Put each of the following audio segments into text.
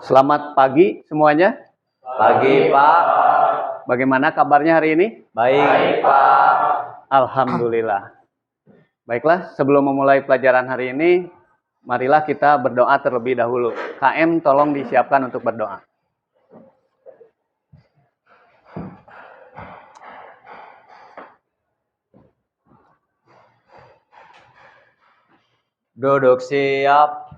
Selamat pagi semuanya. Pagi, Pak. Bagaimana kabarnya hari ini? Baik, Pak. Alhamdulillah. Baiklah, sebelum memulai pelajaran hari ini, marilah kita berdoa terlebih dahulu. KM tolong disiapkan untuk berdoa. Duduk siap.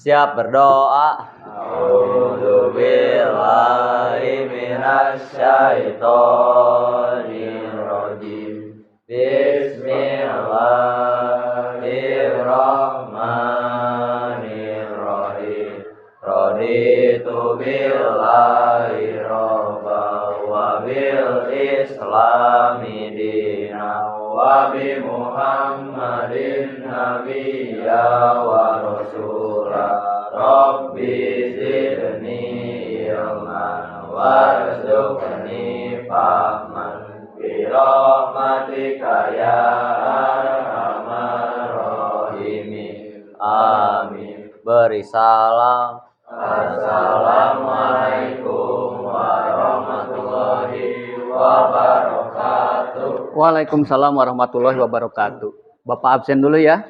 Siap berdoa. A'udzu billahi minasyaitonir rajim. Bismillahirrahmanirrahim. Raditu billahi robba wa bil islami dina wa bi Muhammadin nabiyya wa rasula. Rabbi zidni ilman warzuqni fahman bi rahmatika ya arhamar rahimin. Amin. Beri salam. Assalamualaikum warahmatullahi wabarakatuh. Waalaikumsalam warahmatullahi wabarakatuh. Bapak absen dulu ya.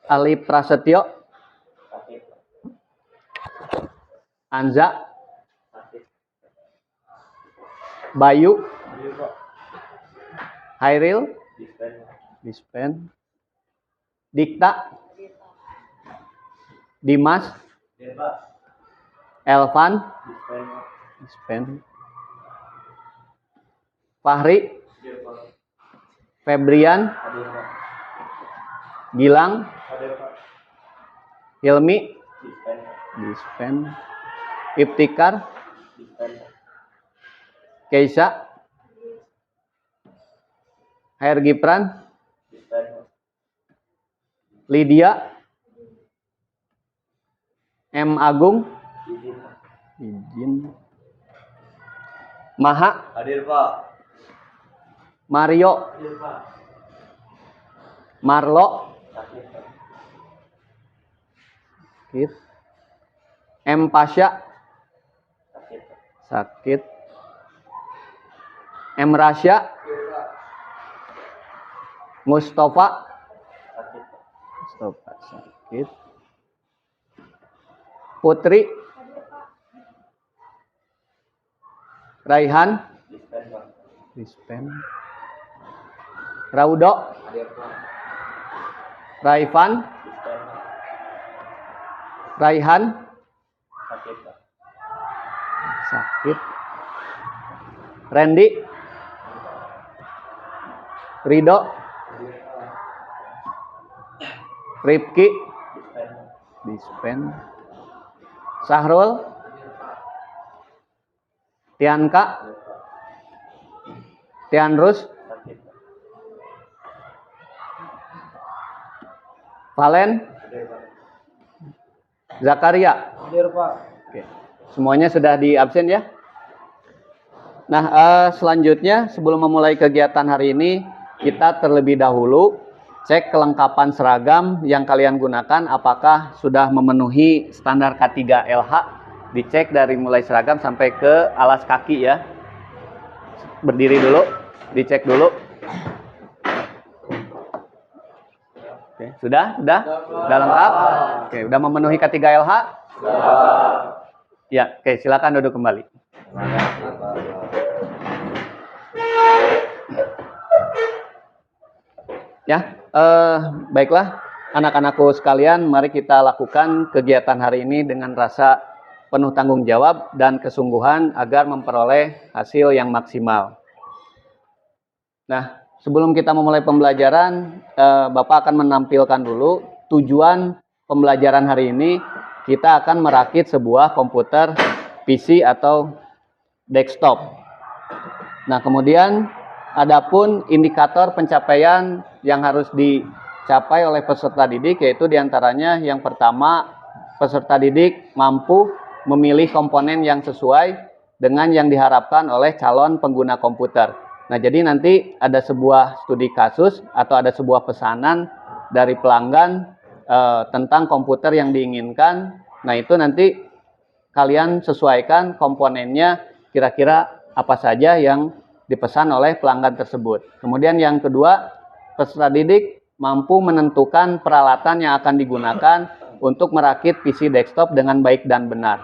Ali Prasetyo. Anza. Bayu. Hairil. Dispen. Dikta. Dimas. Elvan. Dispen. Fahri. Febrian. Gilang. Hilmi. Dispen. Iftikar. Keisha. Hair Gipran. Lydia. M. Agung. Izin. Maha. Hadir, Pak. Mario. Hadir, Pak. Marlo. Sakit. M. Pasha. Sakit. M. Rasya. Mustafa. Sakit. Putri. Raihan. Dispen. Raudo. Raivan. Raihan. Sakit. Randy. Rido. Rifki. Dispen. Sahrul. Tianka. Tianrus. Valen. Zakaria. Hadir, Pak. Oke. Semuanya sudah di absen ya. Nah, selanjutnya sebelum memulai kegiatan hari ini, kita terlebih dahulu cek kelengkapan seragam yang kalian gunakan apakah sudah memenuhi standar K3LH. Dicek dari mulai seragam sampai ke alas kaki ya. Berdiri dulu, dicek dulu. Oke, sudah lengkap? Oke, udah memenuhi K3LH? Ya, oke, silakan duduk kembali. Ya, baiklah anak-anakku sekalian, mari kita lakukan kegiatan hari ini dengan rasa penuh tanggung jawab dan kesungguhan agar memperoleh hasil yang maksimal. Nah, sebelum kita memulai pembelajaran, Bapak akan menampilkan dulu tujuan pembelajaran hari ini. Kita akan merakit sebuah komputer PC atau desktop. Nah, kemudian adapun indikator pencapaian yang harus dicapai oleh peserta didik, yaitu diantaranya yang pertama, peserta didik mampu memilih komponen yang sesuai dengan yang diharapkan oleh calon pengguna komputer. Nah, jadi nanti ada sebuah studi kasus atau ada sebuah pesanan dari pelanggan tentang komputer yang diinginkan. Nah, itu nanti kalian sesuaikan komponennya kira-kira apa saja yang dipesan oleh pelanggan tersebut. Kemudian yang kedua, peserta didik mampu menentukan peralatan yang akan digunakan untuk merakit PC desktop dengan baik dan benar.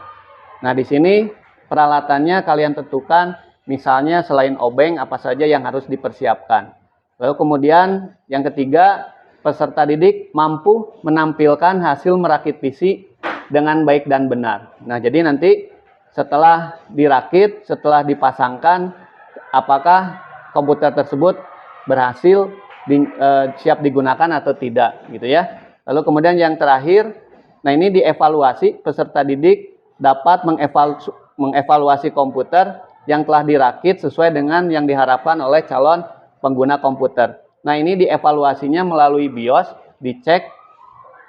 Nah, di sini peralatannya kalian tentukan, misalnya selain obeng apa saja yang harus dipersiapkan. Lalu kemudian yang ketiga, peserta didik mampu menampilkan hasil merakit PC dengan baik dan benar. Nah, jadi nanti setelah dirakit, setelah dipasangkan, apakah komputer tersebut berhasil siap digunakan atau tidak, gitu ya. Lalu kemudian yang terakhir, nah ini dievaluasi, peserta didik dapat mengevaluasi komputer yang telah dirakit sesuai dengan yang diharapkan oleh calon pengguna komputer. Nah, ini dievaluasinya melalui BIOS, dicek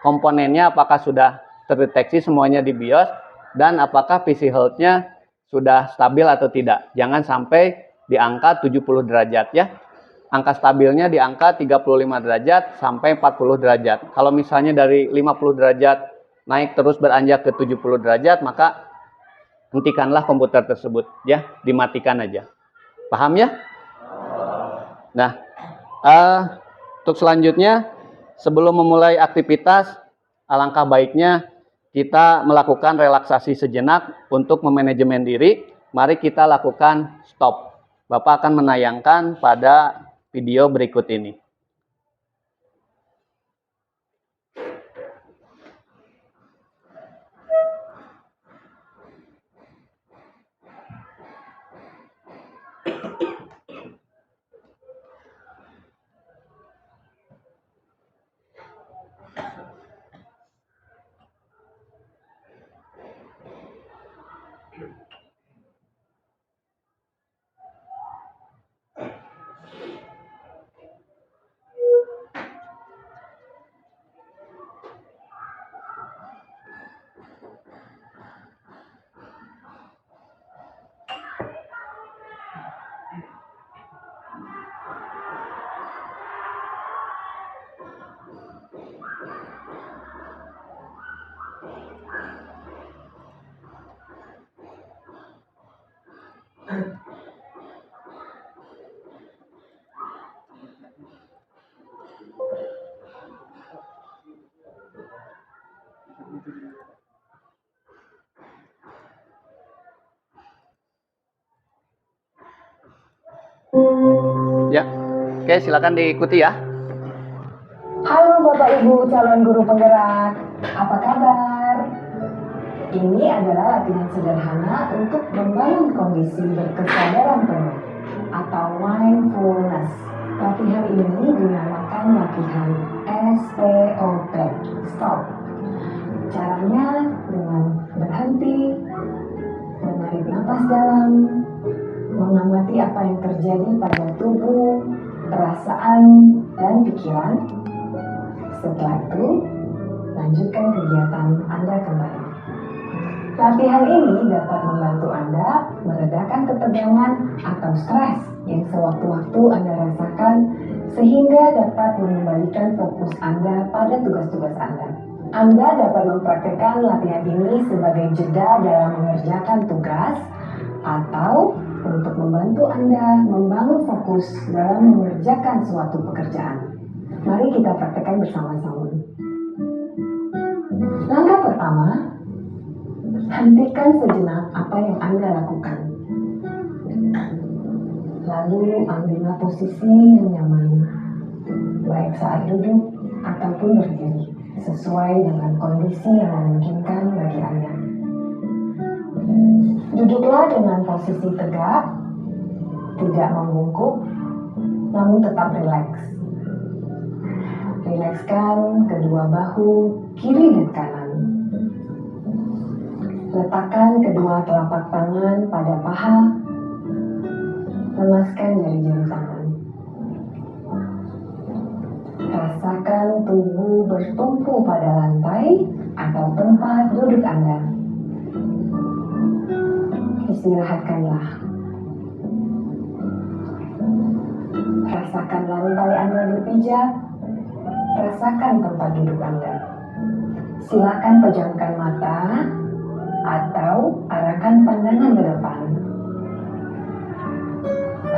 komponennya apakah sudah terdeteksi semuanya di BIOS dan apakah PC health-nya sudah stabil atau tidak. Jangan sampai di angka 70 derajat ya. Angka stabilnya di angka 35 derajat sampai 40 derajat. Kalau misalnya dari 50 derajat naik terus beranjak ke 70 derajat, maka hentikanlah komputer tersebut ya, dimatikan aja. Paham ya? Nah, untuk selanjutnya sebelum memulai aktivitas, alangkah baiknya kita melakukan relaksasi sejenak untuk memanajemen diri. Mari kita lakukan stop. Bapak akan menayangkan pada video berikut ini. Ya, oke, silakan diikuti ya. Halo Bapak Ibu calon guru penggerak, apa kabar? Ini adalah latihan sederhana untuk membangun kondisi berkesadaran penuh atau mindfulness. Latihan ini dinamakan latihan STOP, stop. Caranya dengan berhenti, menarik napas dalam, mengamati apa yang terjadi pada tubuh, perasaan, dan pikiran. Setelah itu, lanjutkan kegiatan Anda kembali. Latihan ini dapat membantu Anda meredakan ketegangan atau stres yang sewaktu-waktu Anda rasakan sehingga dapat mengembalikan fokus Anda pada tugas-tugas Anda. Anda dapat mempraktikkan latihan ini sebagai jeda dalam mengerjakan tugas atau untuk membantu Anda membangun fokus dalam mengerjakan suatu pekerjaan. Mari kita praktekkan bersama-sama. Langkah pertama, hentikan sejenak apa yang Anda lakukan. Lalu ambillah posisi yang nyaman, baik saat duduk ataupun berdiri, sesuai dengan kondisi yang memungkinkan bagi Anda. Duduklah dengan posisi tegak, tidak membungkuk, namun tetap rileks. Rilekskan kedua bahu kiri dan kanan. Letakkan kedua telapak tangan pada paha. Lemaskan jari-jari tangan. Rasakan tubuh bertumpu pada lantai atau tempat duduk Anda. istirahatkanlah. Rasakan lantai Anda berpijak, rasakan tempat duduk Anda. Silakan pejamkan mata atau arahkan pandangan ke depan.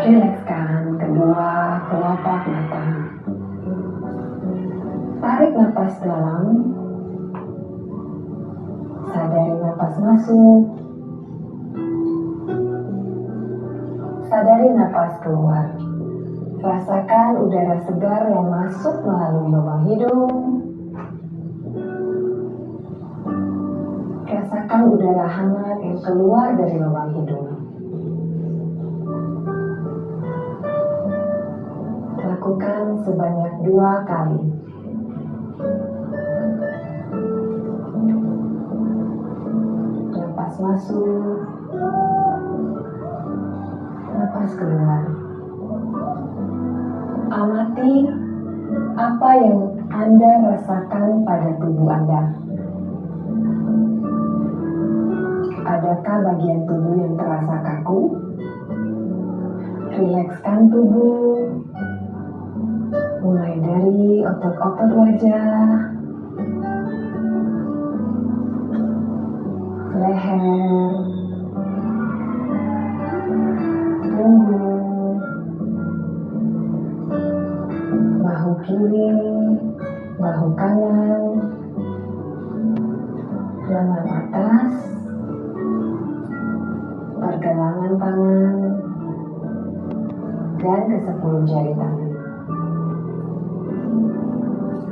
Rilekskan kedua kelopak mata. Tarik napas dalam. Sadari napas masuk. Sadari napas keluar. Rasakan udara segar yang masuk melalui lubang hidung. Rasakan udara hangat yang keluar dari lubang hidung. Lakukan sebanyak 2 kali. Napas masuk, napas keluar. Amati apa yang Anda rasakan pada tubuh Anda. Adakah bagian tubuh yang terasa kaku? Rilekskan tubuh, mulai dari otot-otot wajah, leher, punggung, bahu kiri, bahu kanan, lengan atas, pergelangan tangan, dan ke-10 jari tangan.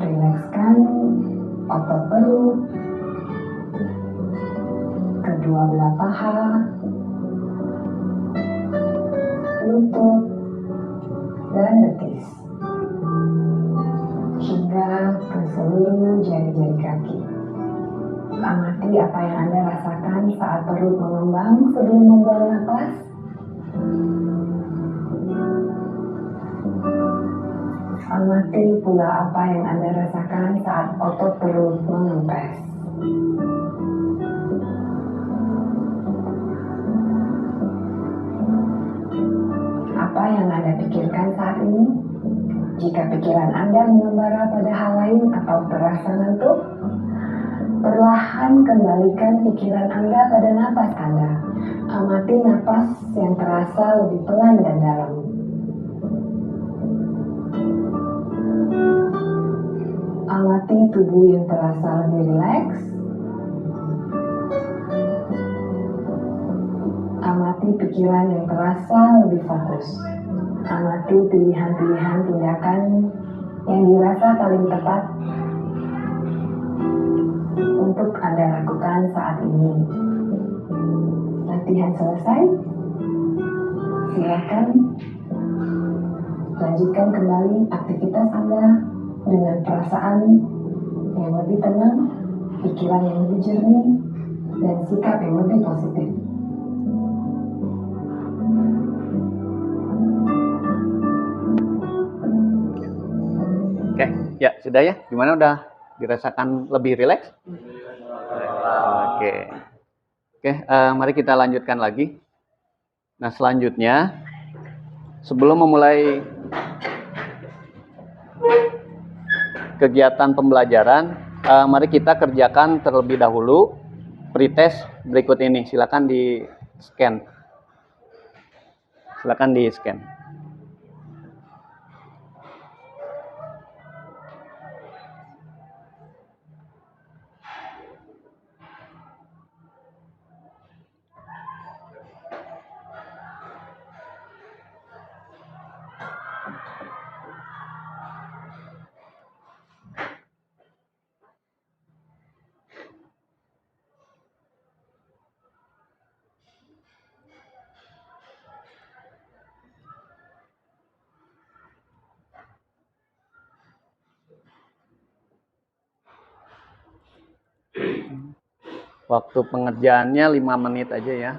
Rilekskan otot perut, kedua belah paha, lutut, dan betis, hingga ke seluruh jari-jari kaki. Amati apa yang Anda rasakan saat perut mengembang sebelum membuang napas. Amati pula apa yang Anda rasakan saat otot perut mengempes. Apa yang Anda pikirkan saat ini? Jika pikiran Anda mengembara pada hal lain atau terasa ngantuk, perlahan kembalikan pikiran Anda pada napas Anda. Amati napas yang terasa lebih pelan dan dalam. Amati tubuh yang terasa lebih rileks. Amati pikiran yang terasa lebih fokus. Amati pilihan-pilihan tindakan yang dirasa paling tepat untuk Anda lakukan saat ini. Latihan selesai. Silakan lanjutkan kembali aktivitas Anda dengan perasaan yang lebih tenang, pikiran yang lebih jernih, dan sikap yang lebih positif. Oke, ya sudah ya. Gimana, udah dirasakan lebih rileks? Oke, mari kita lanjutkan lagi. Nah, selanjutnya sebelum memulai kegiatan pembelajaran, mari kita kerjakan terlebih dahulu pretest berikut ini. Silakan di scan. Silakan di scan. Waktu pengerjaannya 5 menit aja ya.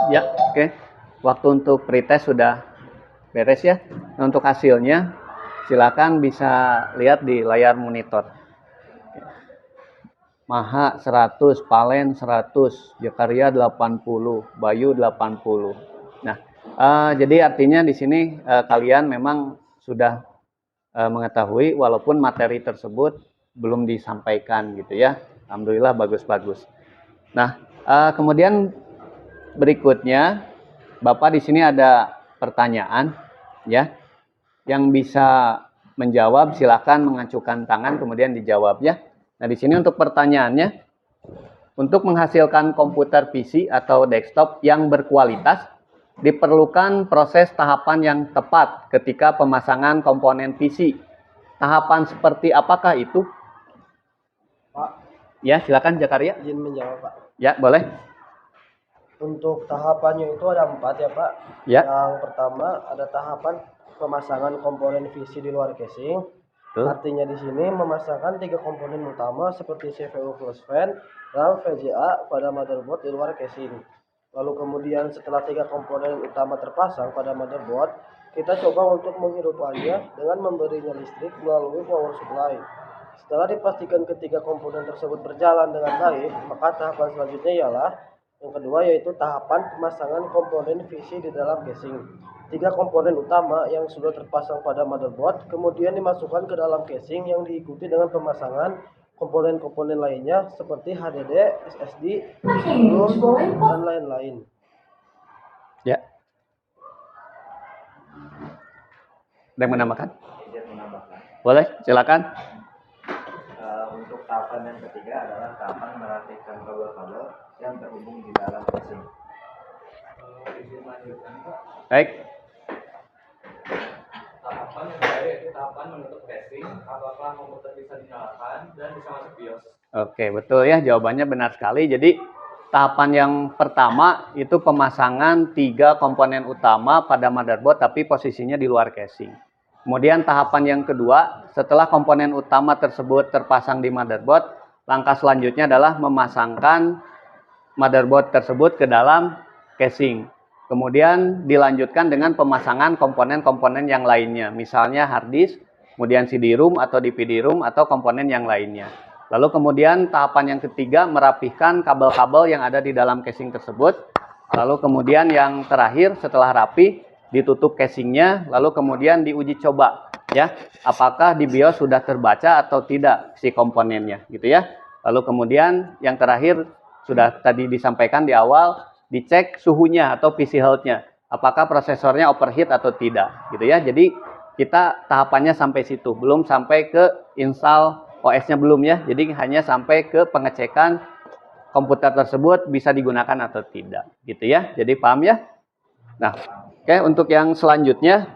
Ya, oke. Waktu untuk pretest sudah beres ya. Nah, untuk hasilnya silakan bisa lihat di layar monitor. Maha 100, Palen 100, Jakaria 80, Bayu 80. Nah, jadi artinya di sini kalian memang sudah mengetahui walaupun materi tersebut belum disampaikan gitu ya. Alhamdulillah bagus-bagus. Nah, kemudian berikutnya Bapak di sini ada pertanyaan ya. Yang bisa menjawab silakan mengacukan tangan kemudian dijawab ya. Nah, di sini untuk pertanyaannya, untuk menghasilkan komputer PC atau desktop yang berkualitas, diperlukan proses tahapan yang tepat ketika pemasangan komponen PC. Tahapan seperti apakah itu? Pak, Ya, silakan Jakaria. izin menjawab, Pak. Ya, boleh. Untuk tahapannya itu ada 4 ya, Pak. Ya. Yang pertama ada tahapan pemasangan komponen PC di luar casing. Betul. Artinya di sini memasangkan 3 komponen utama seperti CPU plus fan, RAM, VGA pada motherboard di luar casing. Lalu kemudian setelah 3 komponen utama terpasang pada motherboard, kita coba untuk menghidupkannya dengan memberinya listrik melalui power supply. Setelah dipastikan ketiga komponen tersebut berjalan dengan baik, maka tahapan selanjutnya ialah yang kedua, yaitu tahapan pemasangan komponen PC di dalam casing. 3 komponen utama yang sudah terpasang pada motherboard kemudian dimasukkan ke dalam casing yang diikuti dengan pemasangan komponen-komponen lainnya seperti HDD, SSD, ROM, dan lain-lain. Ya. Ada yang menambahkan? Izin menambahkan. Boleh, silakan. Untuk tahapan yang ketiga adalah tahapan merakitkan kabel-kabel yang terhubung di dalam casing. Izin lanjutkan, Pak. Baik. Tahapan yang kedua yaitu tahapan menutup casing, apakah komputer bisa dinyalakan dan bisa masuk BIOS. Oke, betul ya, jawabannya benar sekali. Jadi tahapan yang pertama itu pemasangan 3 komponen utama pada motherboard tapi posisinya di luar casing. Kemudian tahapan yang kedua, setelah komponen utama tersebut terpasang di motherboard, langkah selanjutnya adalah memasangkan motherboard tersebut ke dalam casing. Kemudian dilanjutkan dengan pemasangan komponen-komponen yang lainnya, misalnya hard disk, kemudian CD-ROM atau DVD-ROM atau komponen yang lainnya. Lalu kemudian tahapan yang ketiga merapihkan kabel-kabel yang ada di dalam casing tersebut. Lalu kemudian yang terakhir setelah rapi ditutup casingnya, lalu kemudian diuji coba ya, apakah di BIOS sudah terbaca atau tidak si komponennya gitu ya. Lalu kemudian yang terakhir sudah tadi disampaikan di awal, dicek suhunya atau PC health-nya, apakah prosesornya overheat atau tidak gitu ya. Jadi kita tahapannya sampai situ, belum sampai ke install OS-nya belum ya. Jadi hanya sampai ke pengecekan komputer tersebut bisa digunakan atau tidak gitu ya. Jadi paham ya? Nah, oke, untuk yang selanjutnya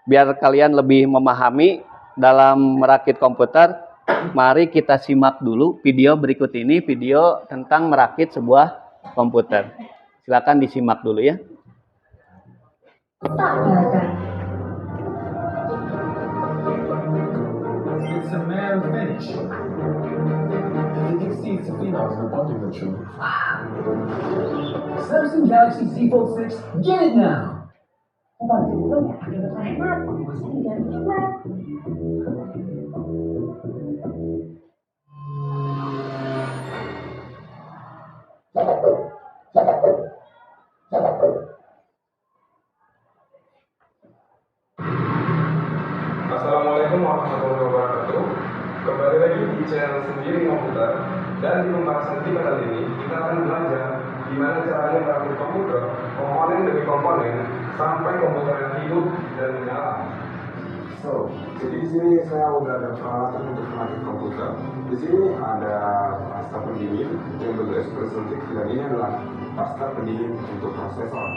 biar kalian lebih memahami dalam merakit komputer, mari kita simak dulu video berikut ini, video tentang merakit sebuah komputer. Silakan disimak dulu ya. It's a male finish. I was reporting the truth. Samsung Galaxy Z Fold 6, get it now! Assalamualaikum warahmatullahi wabarakatuh. Kembali lagi di channel Sendiri Komputer. Dan di pembahasan kita kali ini kita akan belajar gimana caranya merakit komputer, komponen demi komponen, sampai komputer yang hidup dan menyala. Jadi di sini saya udah ada peralatan untuk merakit komputer. Di sini ada pasta pendingin yang berbentuk espresso stick, dan ini adalah pasta pendingin untuk prosesor.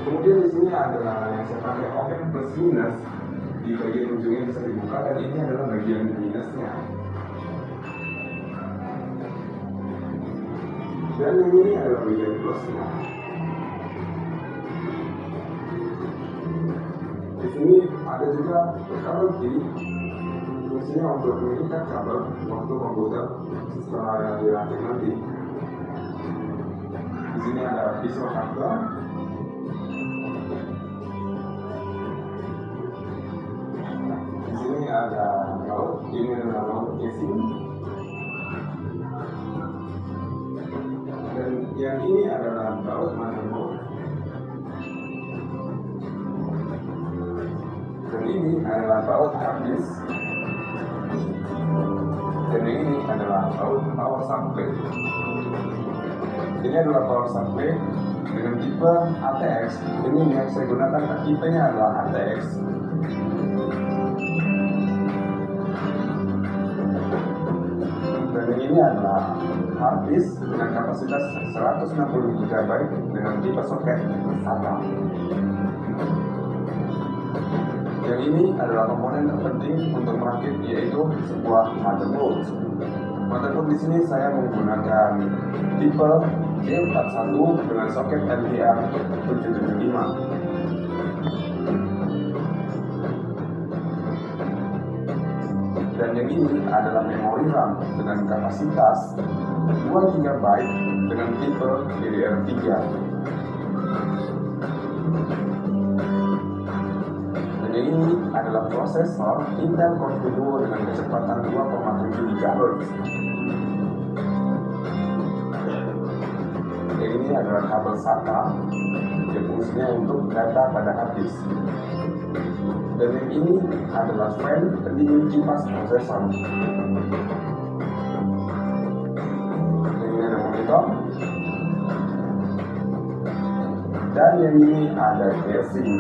Kemudian di sini ada yang saya pakai oven plus minus, di bagian ujungnya bisa dibuka, dan ini adalah bagian minusnya. Dan yang ini adalah bagian plusnya. Di sini ada juga kabel T, fungsinya untuk mengikat kabel waktu komputer setelah yang dirakit nanti. Di sini ada pisau kabel. Di sini ada baut, ini adalah baut casing. Dan yang ini adalah baut motherboard. Dan ini adalah baut hard disk. Dan ini adalah baut power supply. Ini adalah power supply dengan tipe ATX. Ini yang saya gunakan, tipenya adalah ATX. Dan ini adalah hard disk dengan kapasitas 160 GB dengan tipe soket SATA. Yang ini adalah komponen terpenting untuk merakit, yaitu sebuah motherboard. Motherboard di sini saya menggunakan tipe G41 dengan soket LDR 775. Dan yang ini adalah memori RAM dengan kapasitas 2 GB dengan tipe DDR3. Dan yang ini adalah prosesor Intel Core Duo dengan kecepatan 2,7 GHz. Yang ini adalah kabel SATA yang fungsinya untuk data pada hard disk. Dan yang ini adalah fan pendingin kipas prosesor. Yang ini ada monitor. Dan yang ini ada casing.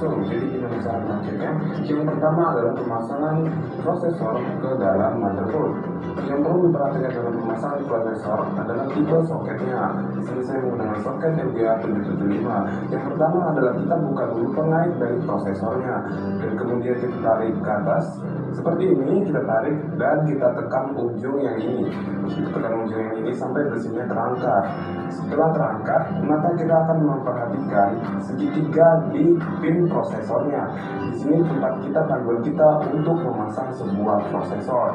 Jadi gimana cara merakitnya? Yang pertama adalah pemasangan prosesor ke dalam motherboard. Yang perlu diperhatikan dalam pemasangan prosesor adalah tipe soketnya. Di sini saya menggunakan soket LGA 775. Yang pertama adalah kita buka dulu pengait dari prosesornya, dan kemudian kita tarik ke atas seperti ini, kita tarik dan kita tekan ujung yang ini. Kita tekan ujung yang ini sampai besinya terangkat. Setelah terangkat, maka kita akan memperhatikan segitiga di pin prosesornya. Di sini tempat kita, panduan kita untuk memasang sebuah prosesor.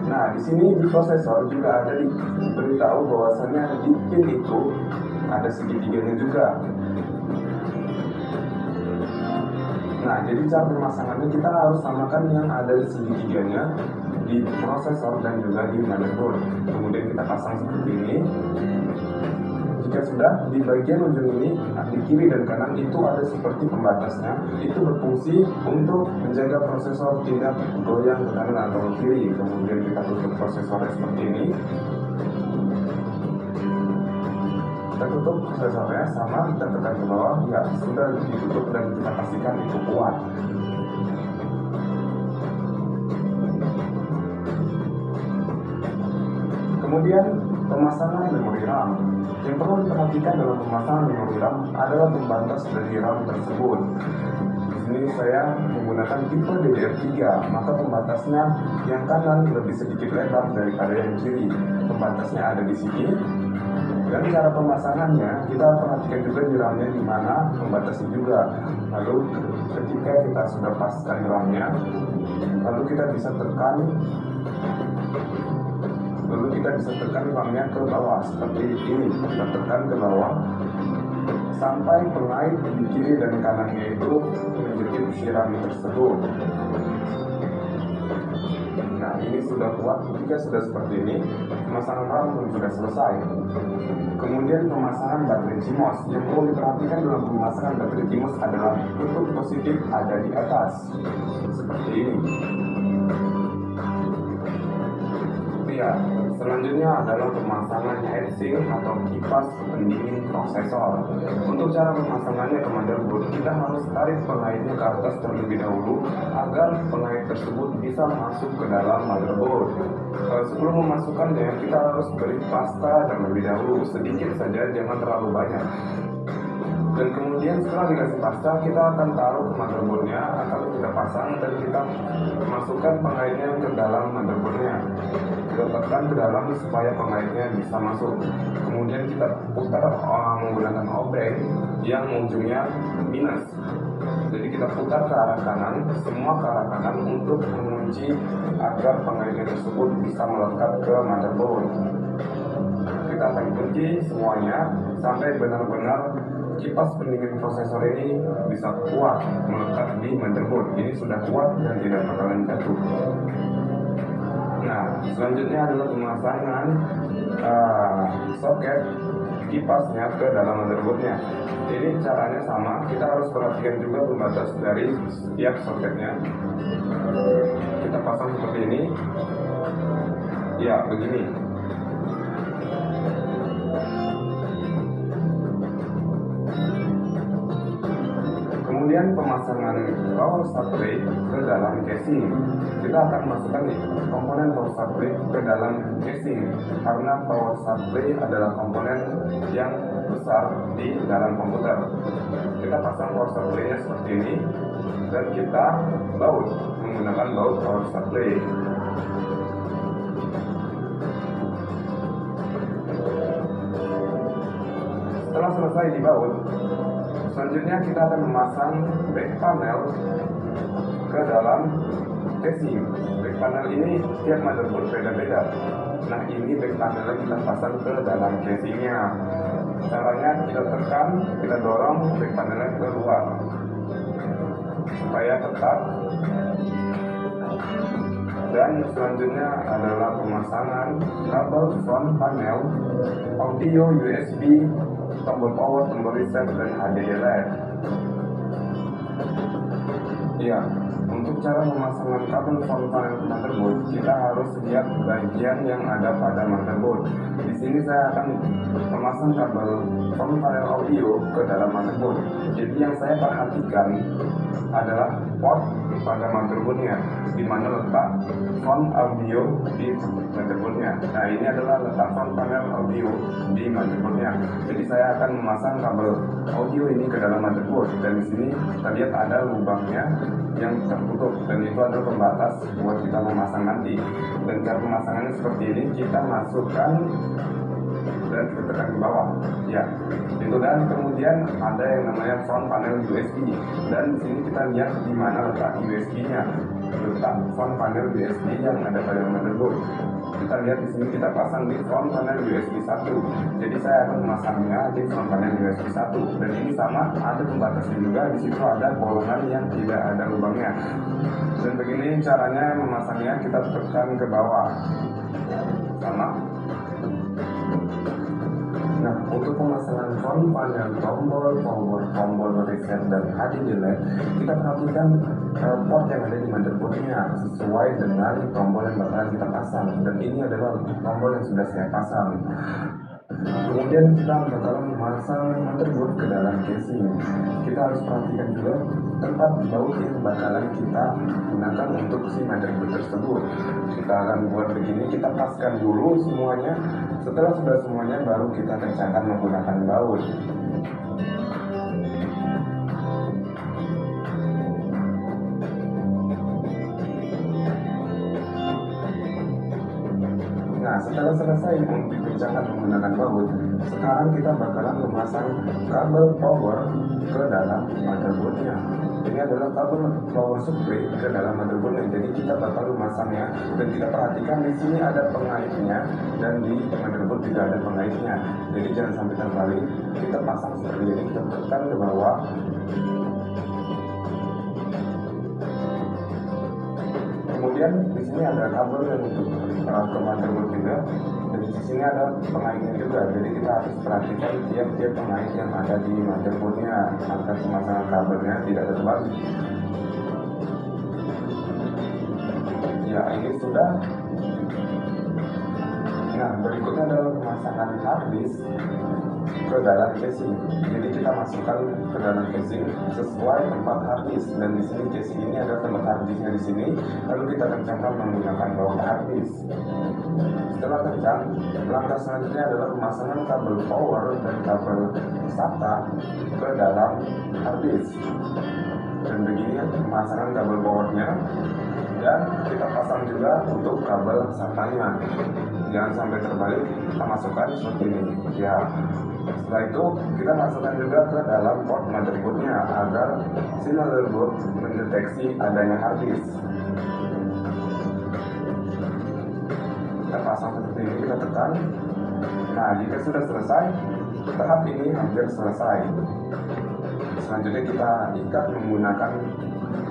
Nah, di sini di prosesor juga ada diberitahu bahwasannya di pin itu ada segitiganya juga. Nah, jadi cara pemasangannya kita harus samakan yang ada di segitiganya di prosesor dan juga di motherboard. Kemudian kita pasang seperti ini. Jika sudah, di bagian ujung ini, di kiri dan kanan itu ada seperti pembatasnya. Itu berfungsi untuk menjaga prosesor tidak goyang ke kanan atau ke kiri. Kemudian kita tutup prosesornya seperti ini. Kita tutup prosesornya sama, kita tekan ke bawah, ya sudah ditutup dan kita pastikan itu kuat. Kemudian pemasangan memori RAM. Yang perlu diperhatikan dalam pemasangan memori RAM adalah pembatas dari RAM tersebut. Di sini saya menggunakan tipe DDR3, maka pembatasnya yang kanan lebih sedikit lebar daripada yang kiri. Pembatasnya ada di sini. Dan cara pemasangannya kita perhatikan juga di RAM-nya di mana, membatasi juga. Lalu ketika kita sudah paskan RAM-nya, lalu kita bisa tekan RAM-nya ke bawah seperti ini. Kita tekan ke bawah sampai pengait di kiri dan kanannya itu menjepit si RAM tersebut. Nah, ini sudah kuat. Ketika sudah seperti ini, pemasangan RAM pun sudah selesai. Kemudian pemasangan baterai CMOS. Yang perlu diperhatikan dalam pemasangan baterai CMOS adalah kutub positif ada di atas seperti ini. Ya, selanjutnya adalah pemasangan heatsink atau kipas pendingin prosesor. Untuk cara pemasangannya ke motherboard, kita harus tarik pengaitnya ke atas terlebih dahulu agar pengait tersebut bisa masuk ke dalam motherboard. Sebelum memasukkannya, kita harus beri pasta terlebih dahulu, sedikit saja, jangan terlalu banyak. Dan kemudian setelah dikasih pasta, kita akan taruh motherboardnya, akan kita pasang dan kita masukkan pengaitnya ke dalam motherboardnya. Kita tekan ke dalam supaya pengaitnya bisa masuk. Kemudian kita putar menggunakan obeng yang ujungnya minus. Jadi kita putar ke arah kanan, semua ke arah kanan untuk mengunci agar pengaitnya tersebut bisa melekat ke motherboard. Kita akan kunci semuanya sampai benar-benar kipas pendingin prosesor ini bisa kuat melekat di motherboard. Ini sudah kuat dan tidak bakalan jatuh. Nah, selanjutnya adalah pemasangan soket kipasnya ke dalam motherboardnya. Ini caranya sama, kita harus perhatikan juga pembatas dari setiap soketnya. Kita pasang seperti ini. Ya, begini. Kemudian pemasangan power supply ke dalam casing. Kita akan masukkan komponen power supply ke dalam casing karena power supply adalah komponen yang besar di dalam komputer. Kita pasang power supply-nya seperti ini dan kita baut menggunakan baut power supply. Setelah selesai dibaut, selanjutnya kita akan memasang back panel ke dalam casing. Back panel ini tiap motherboard beda-beda. Nah, ini back panelnya kita pasang ke dalam casingnya. Caranya kita tekan, kita dorong back panelnya keluar supaya tetap. Dan selanjutnya adalah pemasangan kabel front panel, audio USB, tombol power, tombol reset, dan HDD LED. Ya, untuk cara pemasangan kabel front panel ke motherboard, kita harus lihat bagian yang ada pada motherboard. Di sini saya akan memasang kabel front panel audio ke dalam motherboard. Jadi yang saya perhatikan adalah port pada motherboardnya, di mana letak front audio di motherboardnya. Nah, ini adalah letak front panel audio di motherboardnya. Jadi saya akan memasang kabel audio ini ke dalam motherboard, dan di sini kita lihat ada lubangnya yang tertutup, dan itu adalah pembatas buat kita memasang nanti. Dan cara pemasangannya seperti ini, kita masukkan dan kita tekan ke bawah, ya itu. Dan kemudian ada yang namanya front panel USB, dan di sini kita lihat di mana letak USB-nya, letak front panel USB yang ada pada motherboard. Kita lihat di sini, kita pasang di front panel USB 1. Jadi saya akan memasangnya di front panel USB 1, dan ini sama, ada pembatasnya juga. Di situ ada bolongan yang tidak ada lubangnya. Dan begini caranya memasangnya, kita tekan ke bawah, sama. Nah, untuk pemasangan front panel, tombol power, tombol reset, dan HDD LED, kita perhatikan port yang ada di motherboardnya sesuai dengan tombol yang bakalan kita pasang, dan ini adalah tombol yang sudah saya pasang. Kemudian kita bakalan memasang motherboard ke dalam casing. Kita harus perhatikan juga tempat baut yang bakalan kita gunakan untuk si motherboard tersebut. Kita akan buat begini, kita paskan dulu semuanya. Setelah sudah semuanya, baru kita kencangkan menggunakan baut. Nah, setelah selesai kebijakan menggunakan baut, sekarang kita bakalan memasang kabel power ke dalam motherboardnya. Ini adalah kabel power supply ke dalam motherboardnya. Jadi kita bakal memasangnya, dan kita perhatikan di sini ada pengaitnya dan di motherboard juga ada pengaitnya. Jadi jangan sampai terbalik. Kita pasang seperti ini, kita tekan ke bawah. Kemudian di sini ada kabel yang untuk ke motherboard juga, dan di sini ada pengaitnya juga. Jadi kita harus perhatikan tiap-tiap pengait yang ada di motherboardnya agar pemasangan kabelnya tidak terbalik. Ya, ini sudah. Nah, berikutnya adalah pemasangan hard disk ke dalam casing. Jadi kita masukkan ke dalam casing sesuai tempat hard disk, dan di sini casing ini ada tempat hard disknya di sini. Lalu kita kencangkan menggunakan baut hard disk. Setelah kencang, langkah selanjutnya adalah pemasangan kabel power dan kabel SATA ke dalam hard disk. Dan begini pemasangan kabel powernya, dan kita pasang juga untuk kabel SATA-nya. Jangan sampai terbalik, kita masukkan seperti ini. Ya, setelah itu kita masukkan juga ke dalam port motherboardnya agar si motherboard mendeteksi adanya hard disk. Kita pasang seperti ini, kita tekan. Nah, jika sudah selesai, tahap ini hampir selesai. Selanjutnya kita ikat menggunakan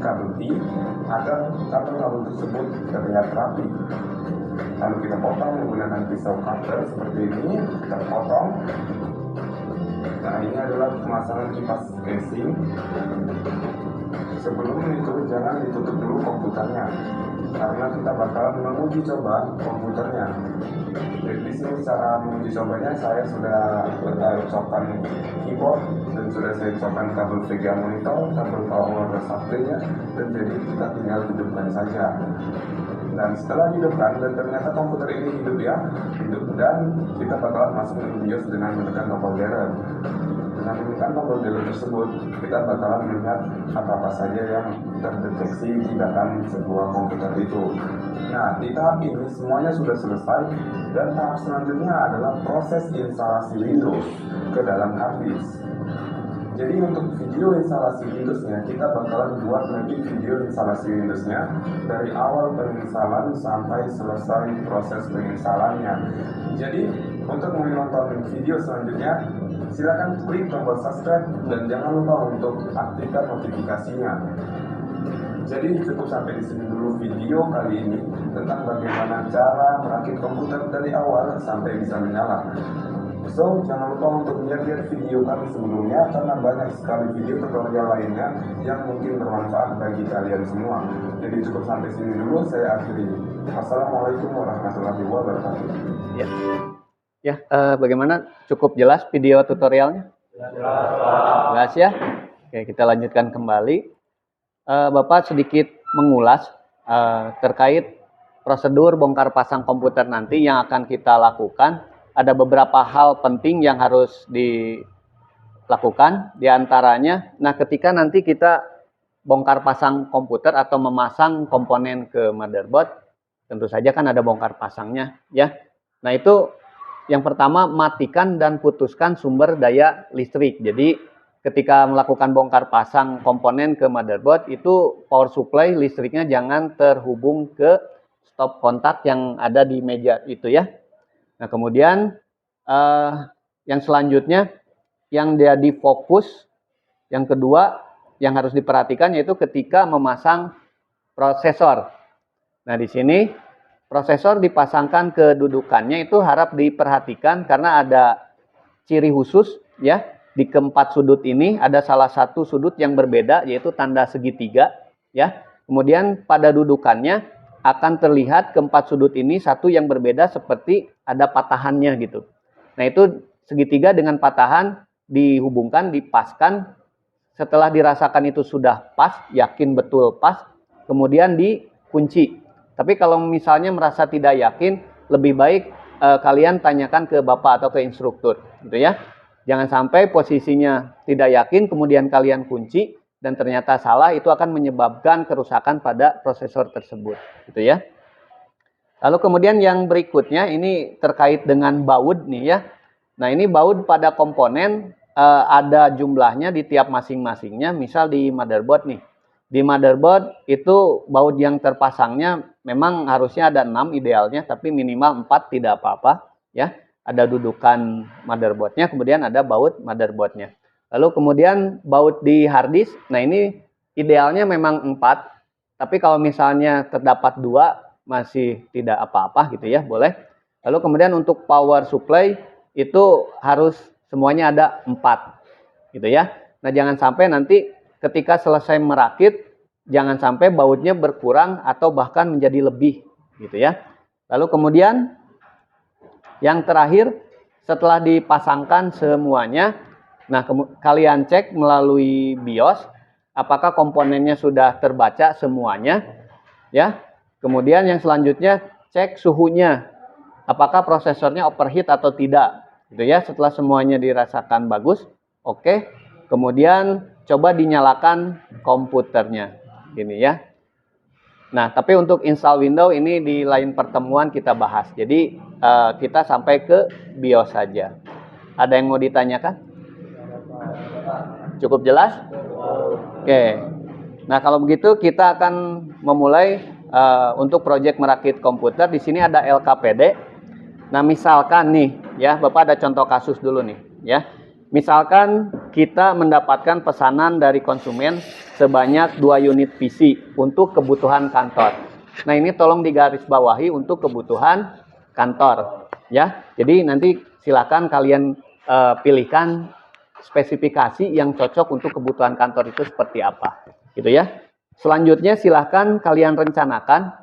kabel T agar kabel-kabel tersebut terlihat rapi. Lalu kita potong menggunakan pisau cutter seperti ini, kita potong. Nah, ini adalah pemasangan kipas casing. Sebelum itu jangan ditutup dulu komputernya, karena kita bakalan menguji coba komputernya. Jadi di sini cara menguji cobanya saya sudah copkan keyboard dan sudah saya copkan kabel VGA monitor, kabel power supply-nya, dan jadi kita tinggal hidupkan saja. Dan setelah hidupkan, dan ternyata komputer ini hidup, dan kita bakalan masuk ke BIOS dengan menekan tombol delete. Dengan menekan tombol delete tersebut, kita bakalan melihat apa-apa saja yang terdeteksi di dalam sebuah komputer itu. Nah, di tahap ini semuanya sudah selesai, dan tahap selanjutnya adalah proses instalasi Windows ke dalam hard disk. Jadi untuk video instalasi Windowsnya, kita bakalan buat lagi video instalasi Windowsnya dari awal penginstalan sampai selesai proses penginstalannya. Jadi untuk menonton video selanjutnya, silakan klik tombol subscribe dan jangan lupa untuk aktifkan notifikasinya. Jadi cukup sampai di sini dulu video kali ini tentang bagaimana cara merakit komputer dari awal sampai bisa menyala. So, jangan lupa untuk lihat video kami sebelumnya, karena banyak sekali video tutorial lainnya yang mungkin bermanfaat bagi kalian semua. Jadi cukup sampai sini dulu, saya akhiri. Wassalamualaikum warahmatullahi wabarakatuh. Bagaimana? Cukup jelas video tutorialnya? Jelas ya? Oke, kita lanjutkan kembali. Bapak sedikit mengulas terkait prosedur bongkar pasang komputer nanti yang akan kita lakukan. Ada beberapa hal penting yang harus dilakukan, diantaranya, ketika nanti kita bongkar pasang komputer atau memasang komponen ke motherboard, tentu saja kan ada bongkar pasangnya, ya. Nah, itu yang pertama, matikan dan putuskan sumber daya listrik. Jadi, ketika melakukan bongkar pasang komponen ke motherboard, itu power supply listriknya jangan terhubung ke stop kontak yang ada di meja itu, ya. Nah, kemudian yang selanjutnya yang jadi fokus, yang kedua yang harus diperhatikan yaitu ketika memasang prosesor. Nah, di sini prosesor dipasangkan kedudukannya itu harap diperhatikan karena ada ciri khusus, ya. Di keempat sudut ini ada salah satu sudut yang berbeda yaitu tanda segitiga, ya. Kemudian pada dudukannya akan terlihat keempat sudut ini satu yang berbeda seperti ada patahannya gitu. Nah, itu segitiga dengan patahan dihubungkan, dipaskan. Setelah dirasakan itu sudah pas, yakin betul pas, kemudian dikunci. Tapi kalau misalnya merasa tidak yakin, lebih baik kalian tanyakan ke bapak atau ke instruktur, gitu ya. Jangan sampai posisinya tidak yakin, kemudian kalian kunci, dan ternyata salah, itu akan menyebabkan kerusakan pada prosesor tersebut, gitu ya. Lalu kemudian yang berikutnya ini terkait dengan baud nih ya. Nah ini baud pada komponen ada jumlahnya di tiap masing-masingnya. Misal di motherboard nih. Di motherboard itu baud yang terpasangnya memang harusnya ada 6 idealnya. Tapi minimal 4 tidak apa-apa ya. Ada dudukan motherboardnya, kemudian ada baud motherboardnya. Lalu kemudian baut di hard disk, nah ini idealnya memang 4, tapi kalau misalnya terdapat 2 masih tidak apa-apa gitu ya, boleh. Lalu kemudian untuk power supply itu harus semuanya ada 4 gitu ya. Nah jangan sampai nanti ketika selesai merakit, jangan sampai bautnya berkurang atau bahkan menjadi lebih gitu ya. Lalu kemudian yang terakhir, setelah dipasangkan semuanya, nah kalian cek melalui BIOS, apakah komponennya sudah terbaca semuanya, ya. Kemudian yang selanjutnya, cek suhunya, apakah prosesornya overheat atau tidak, gitu ya. Setelah semuanya dirasakan bagus, oke. Kemudian coba dinyalakan komputernya, gini ya. Nah, tapi untuk install Windows ini di lain pertemuan kita bahas. Jadi kita sampai ke BIOS saja. Ada yang mau ditanyakan? Cukup jelas? Oke. Nah, kalau begitu kita akan memulai untuk proyek merakit komputer. Di sini ada LKPD. Nah, misalkan nih, ya, Bapak ada contoh kasus dulu nih, ya. Misalkan kita mendapatkan pesanan dari konsumen sebanyak 2 unit PC untuk kebutuhan kantor. Nah, ini tolong digarisbawahi untuk kebutuhan kantor, ya. Jadi nanti silakan kalian pilihkan spesifikasi yang cocok untuk kebutuhan kantor itu seperti apa, gitu ya. Selanjutnya silahkan kalian rencanakan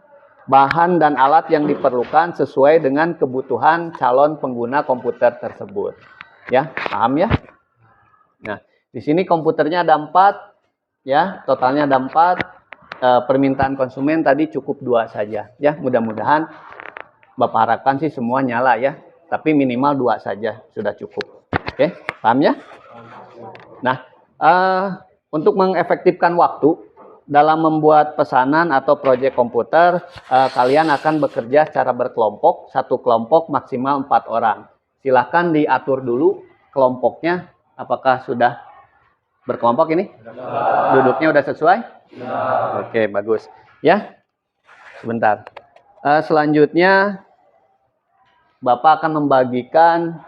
bahan dan alat yang diperlukan sesuai dengan kebutuhan calon pengguna komputer tersebut. Ya, paham ya? Nah, di sini komputernya ada 4, ya, totalnya ada 4. Permintaan konsumen tadi cukup 2 saja, ya. Mudah-mudahan Bapak harapkan sih semua nyala ya, tapi minimal 2 saja sudah cukup. Oke, paham ya? Nah, untuk mengefektifkan waktu dalam membuat pesanan atau proyek komputer, kalian akan bekerja secara berkelompok, satu kelompok maksimal 4 orang. Silahkan diatur dulu kelompoknya, apakah sudah berkelompok ini? Duduknya udah sesuai? Oke, bagus. Ya, sebentar. Selanjutnya, Bapak akan membagikan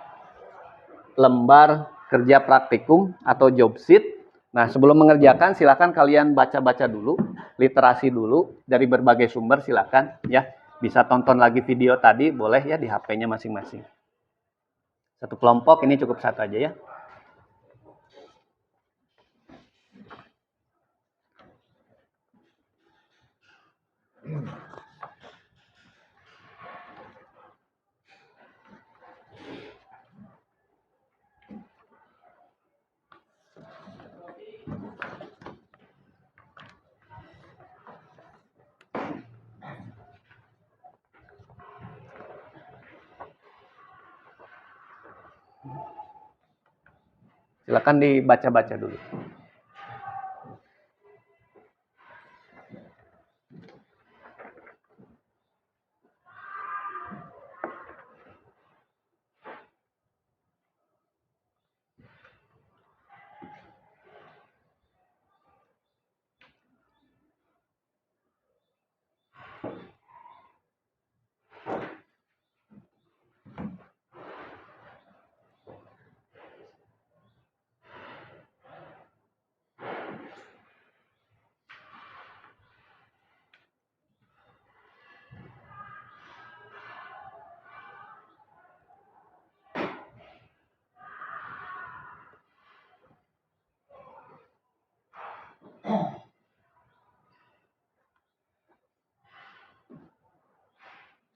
lembar kerja praktikum atau job sheet. Nah, sebelum mengerjakan, silakan kalian baca-baca dulu, literasi dulu dari berbagai sumber, silakan ya. Bisa tonton lagi video tadi, boleh ya di HP-nya masing-masing. Satu kelompok ini cukup 1 aja ya. Silakan dibaca-baca dulu.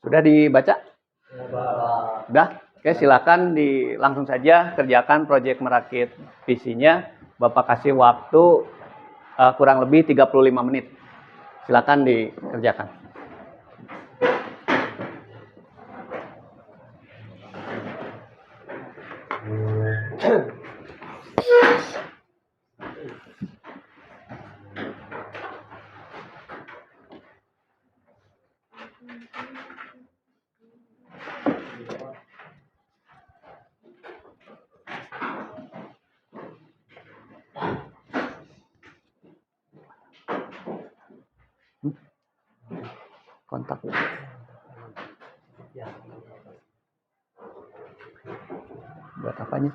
Sudah dibaca? Sudah? Oke, silakan langsung saja kerjakan proyek merakit PC-nya. Bapak kasih waktu kurang lebih 35 menit. Silakan dikerjakan. Kontak. Buat apanya?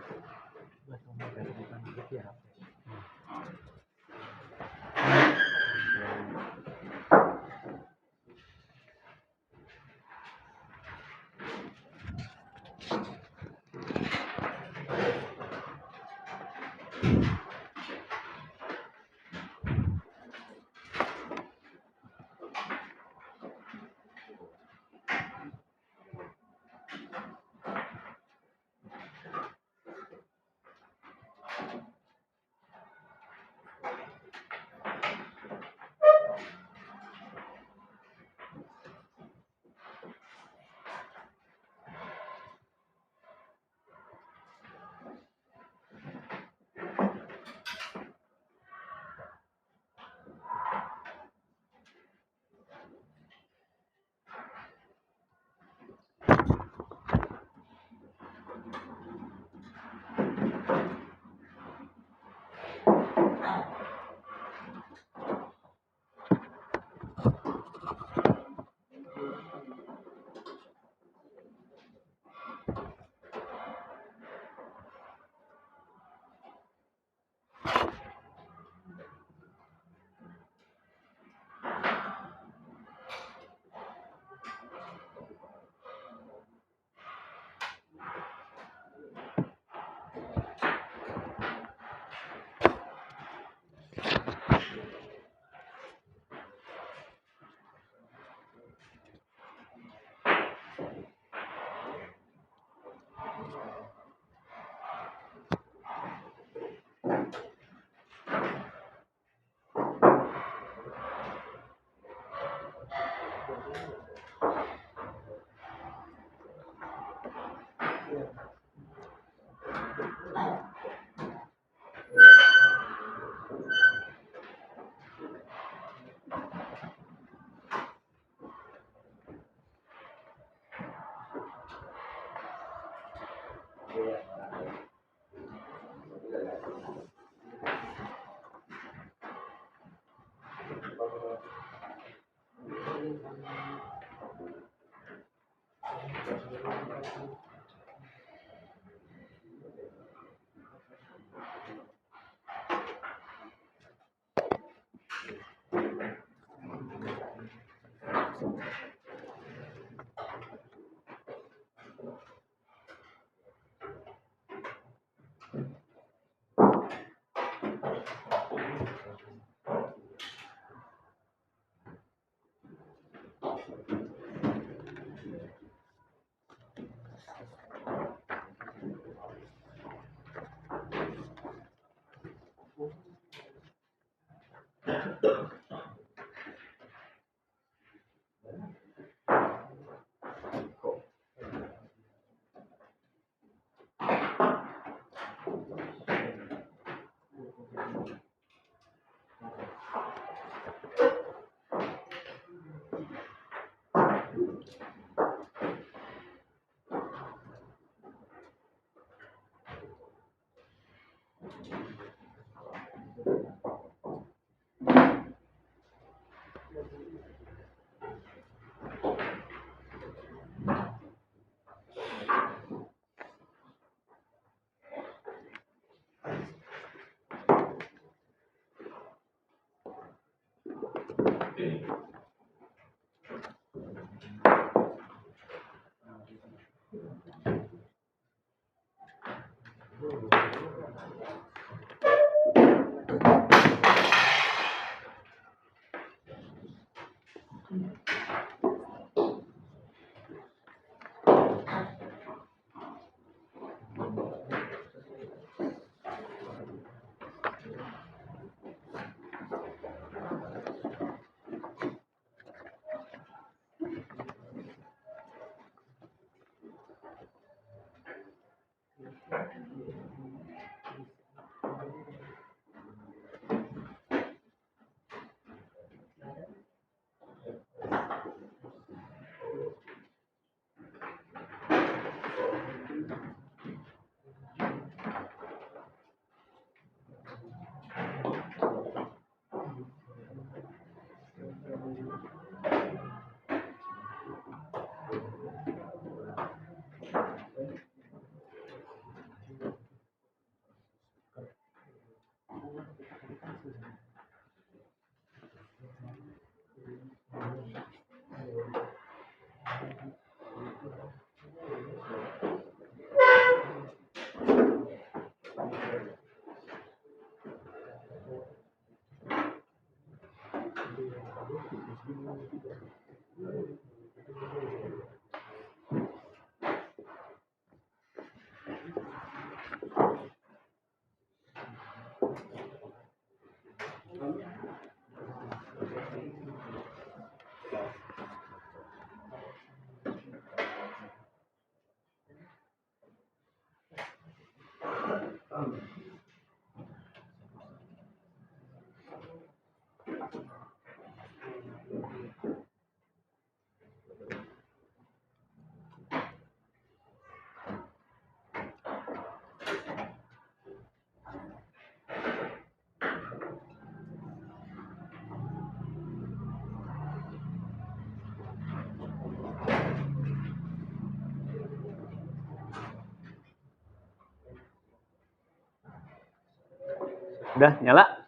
Udah nyala?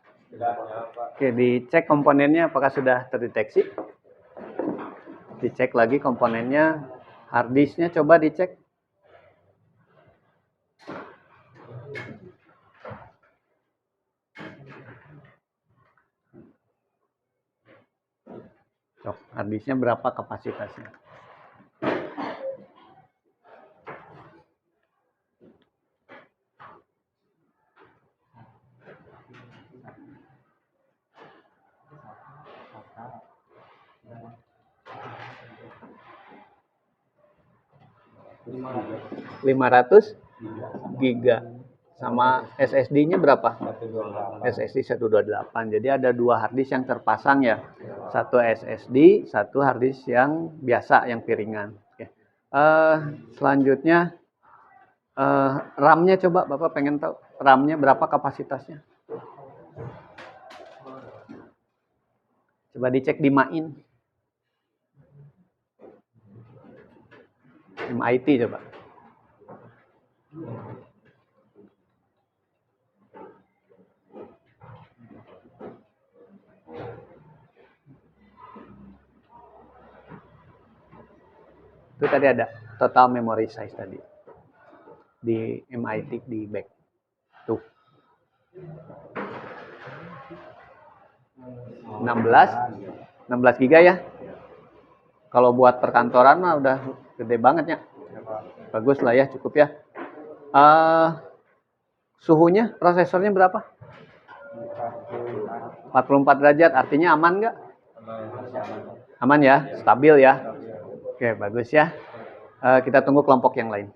Oke, dicek komponennya apakah sudah terdeteksi. Dicek lagi komponennya, hard disknya coba dicek. Hard disknya berapa kapasitasnya? .500 giga sama SSD-nya berapa? SSD 128. Jadi ada dua harddisk yang terpasang ya. Satu SSD, satu harddisk yang biasa, yang piringan. Oke. Selanjutnya RAM-nya coba Bapak pengen tahu RAM-nya berapa kapasitasnya? Coba dicek di MAIN. MIT coba. Itu tadi ada total memory size tadi. Di MIT di back. Tuh. 16 giga ya. Kalau buat perkantoran mah udah gede banget ya. Bagus lah ya, cukup ya. Suhunya, prosesornya berapa? 44 derajat, artinya aman nggak? Aman ya, stabil ya. Oke, bagus ya. Kita tunggu kelompok yang lain.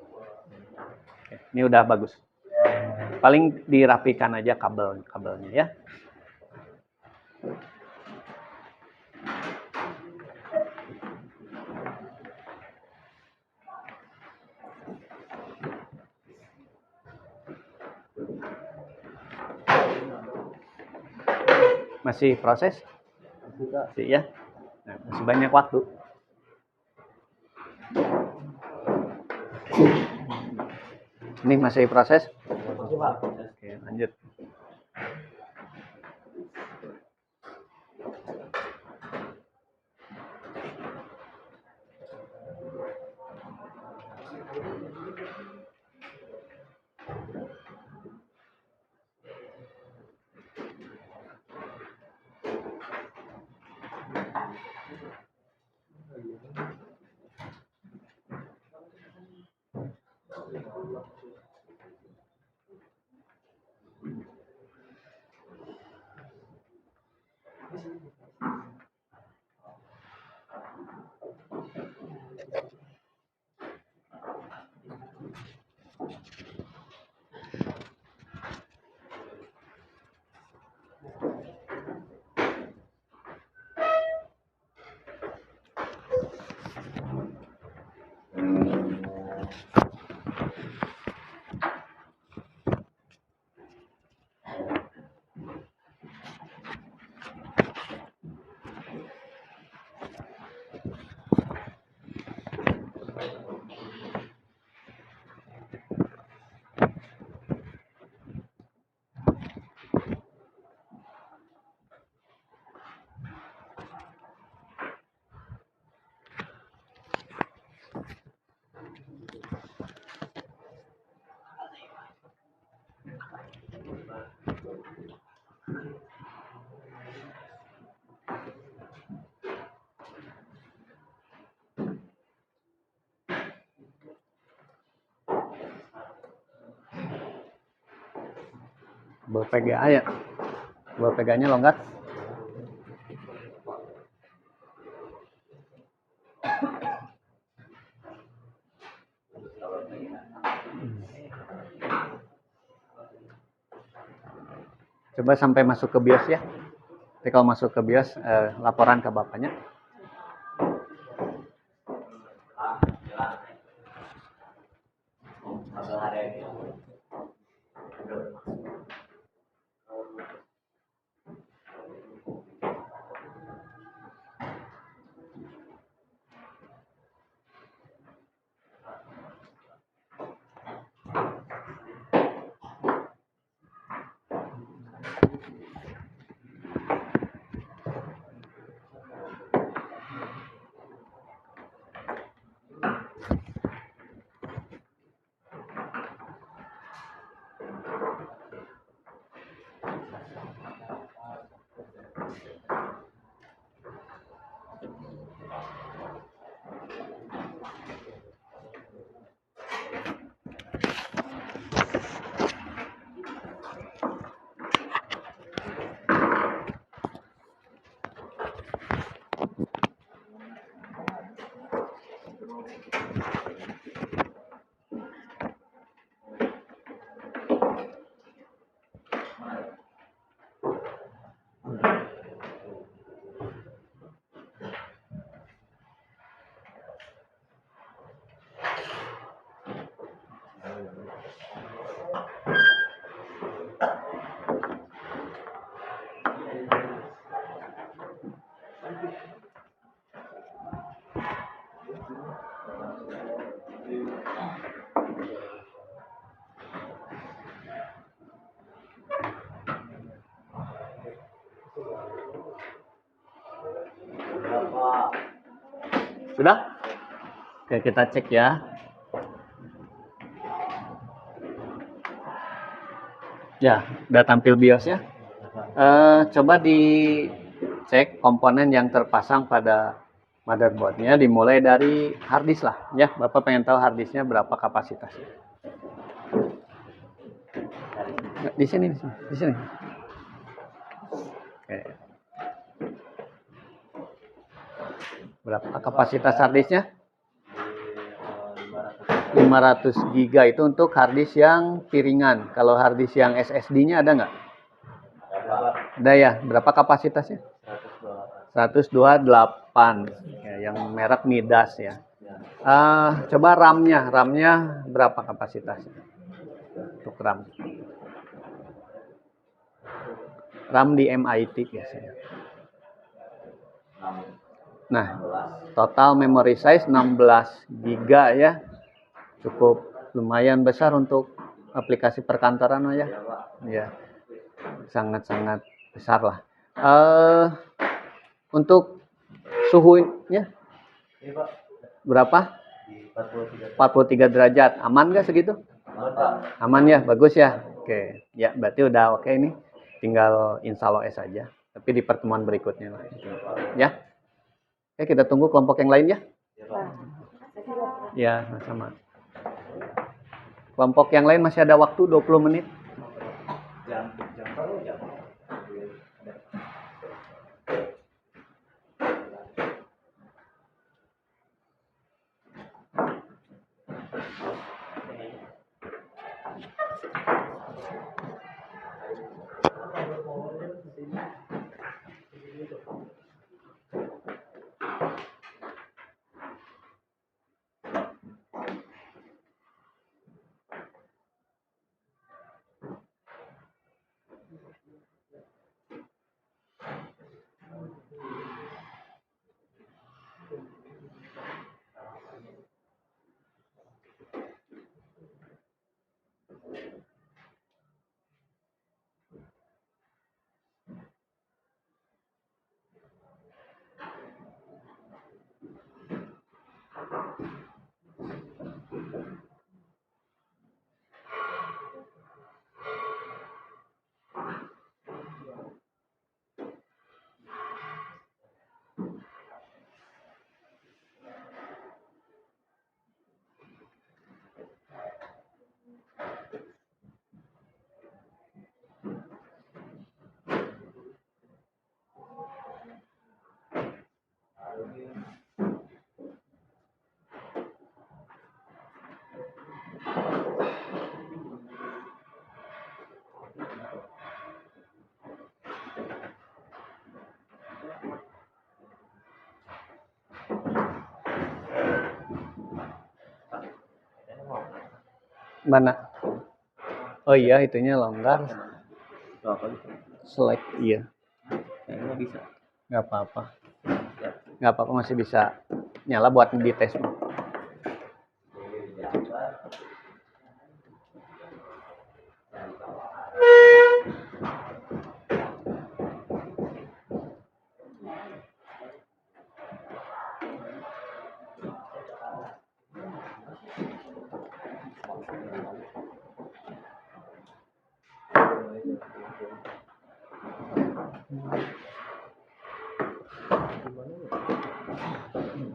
Oke, ini udah bagus. Paling dirapikan aja kabelnya ya. Masih proses? Masih ya. Nah, masih banyak waktu. Ini masih proses? Oke, lanjut. Bawa PGA ya. Bawa PGA-nya longgar. Coba sampai masuk ke BIOS ya. Tapi kalau masuk ke BIOS, laporan ke bapaknya. Sudah? Oke, kita cek ya. Ya, udah tampil BIOS ya. Coba dicek komponen yang terpasang pada motherboardnya, dimulai dari harddisk lah. Ya, Bapak pengen tahu harddisknya berapa kapasitasnya. Di sini. Oke. Berapa kapasitas harddisknya? 500 GB itu untuk harddisk yang piringan. Kalau harddisk yang SSD-nya ada nggak? Ada ya. Berapa kapasitasnya? 128. Ya, yang merek Midas ya. Coba RAM-nya berapa kapasitasnya? Untuk RAM. RAM di MIT biasanya. Nah, total memory size 16 GB ya. Cukup lumayan besar untuk aplikasi perkantoran ya. Ya. Sangat-sangat besar lah. Untuk suhunya berapa? 43 derajat. Aman nggak segitu? Aman ya, bagus ya. Oke, ya berarti udah oke ini. Tinggal install OS aja. Tapi di pertemuan berikutnya lah. Ya. Oke, kita tunggu kelompok yang lain ya. Ya, sama. Kelompok yang lain masih ada waktu 20 menit. Jam. Mana? Oh iya, itunya longgar. Berapa? Select, iya. Kayaknya bisa. Nggak apa-apa. Nggak apa-apa, masih bisa nyala buat dites.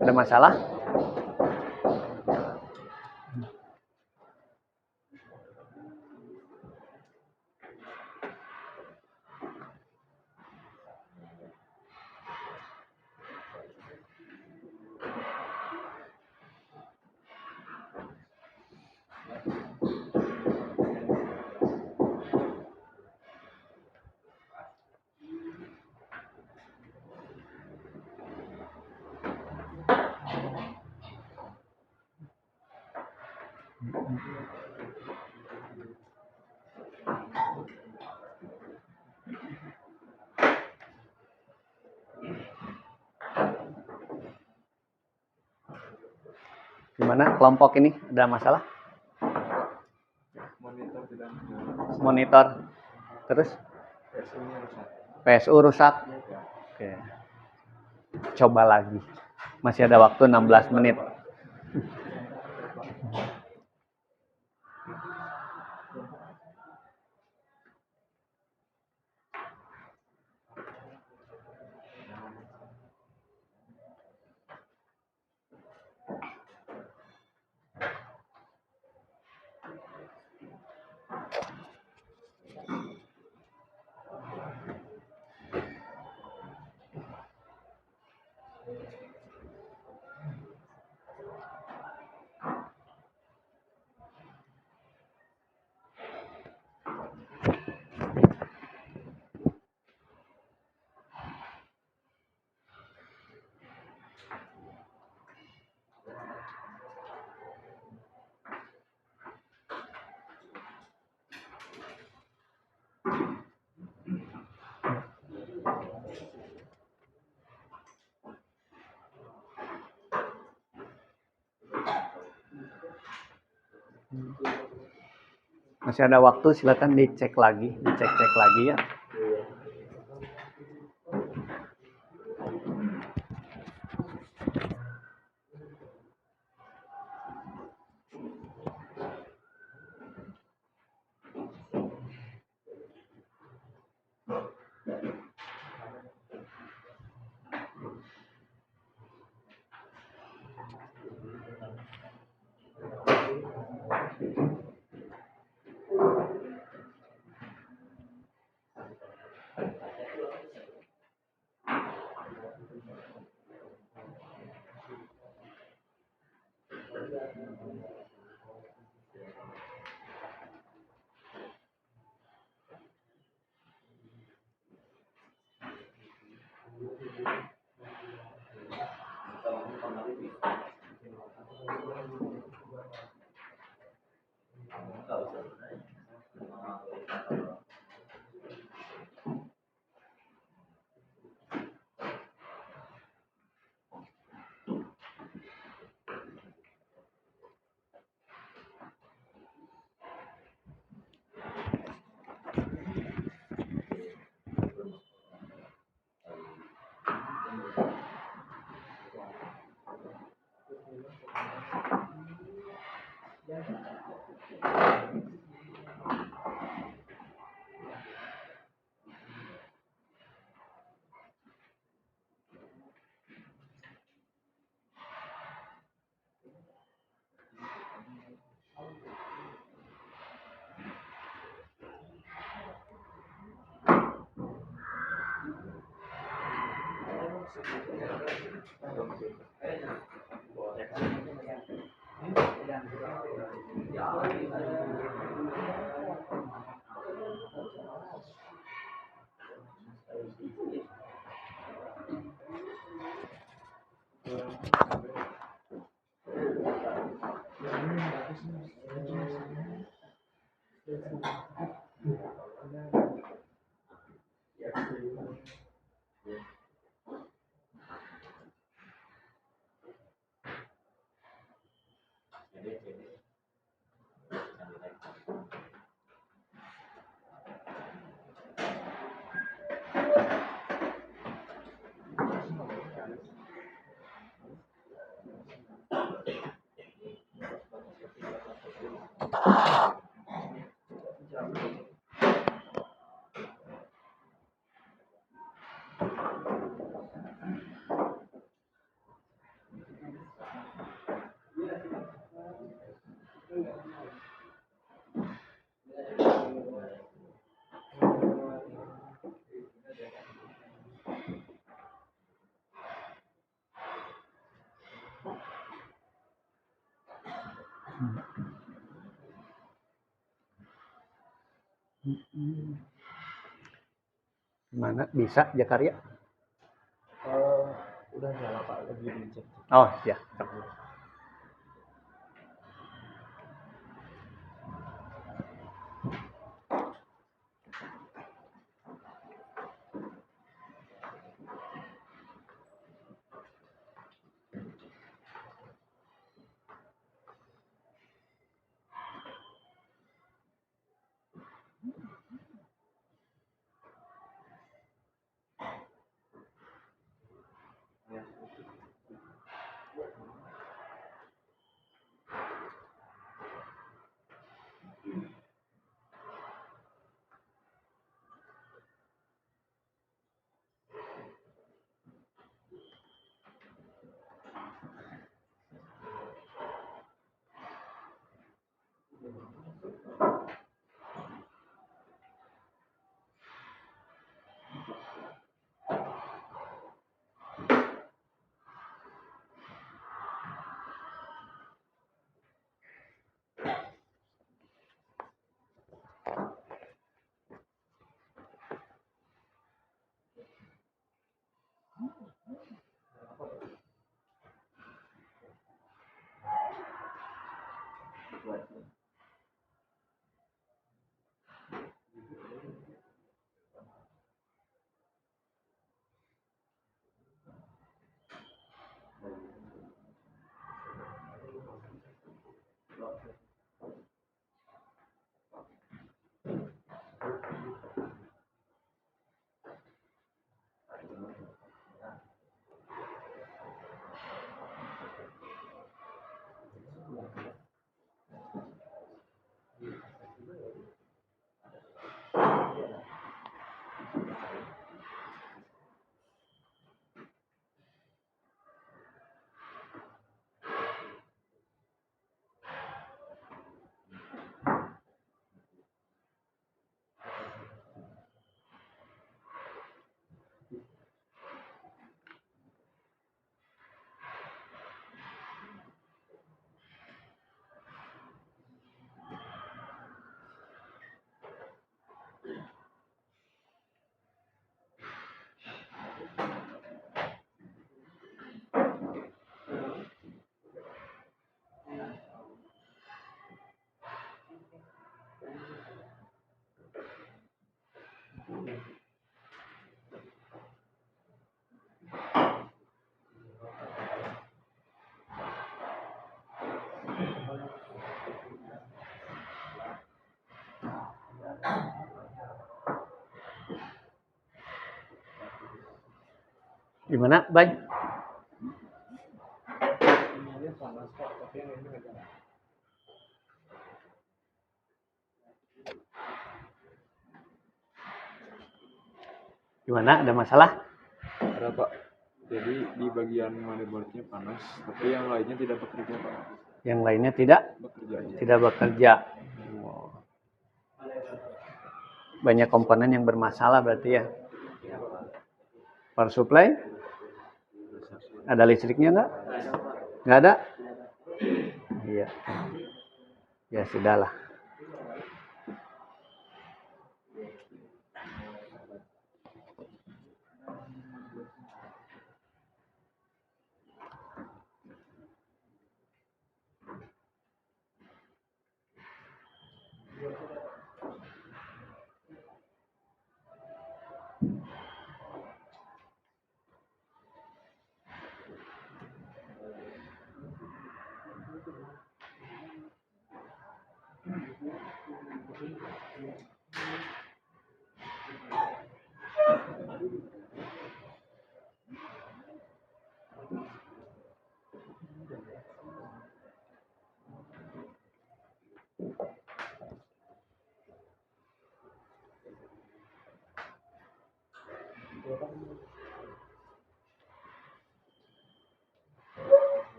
Ada masalah? Gimana kelompok ini? Ada masalah? Monitor. Terus? PSU rusak. Oke. Coba lagi. Masih ada waktu 16 menit. Masih ada waktu, silakan dicek lagi, dicek-cek lagi ya. Gimana? Bisa, Jakaria? Udah nyala Pak, lagi dicek. Oh, ya. Gimana, Bay? Gimana? Ada masalah? Ada Pak. Jadi di bagian motherboardnya panas, tapi yang lainnya tidak bekerja Pak. Yang lainnya tidak Bekerja aja. tidak bekerja. Oh. Banyak komponen yang bermasalah berarti ya. Power supply? Ada listriknya nggak? Nggak ada? Iya. Ya sudahlah.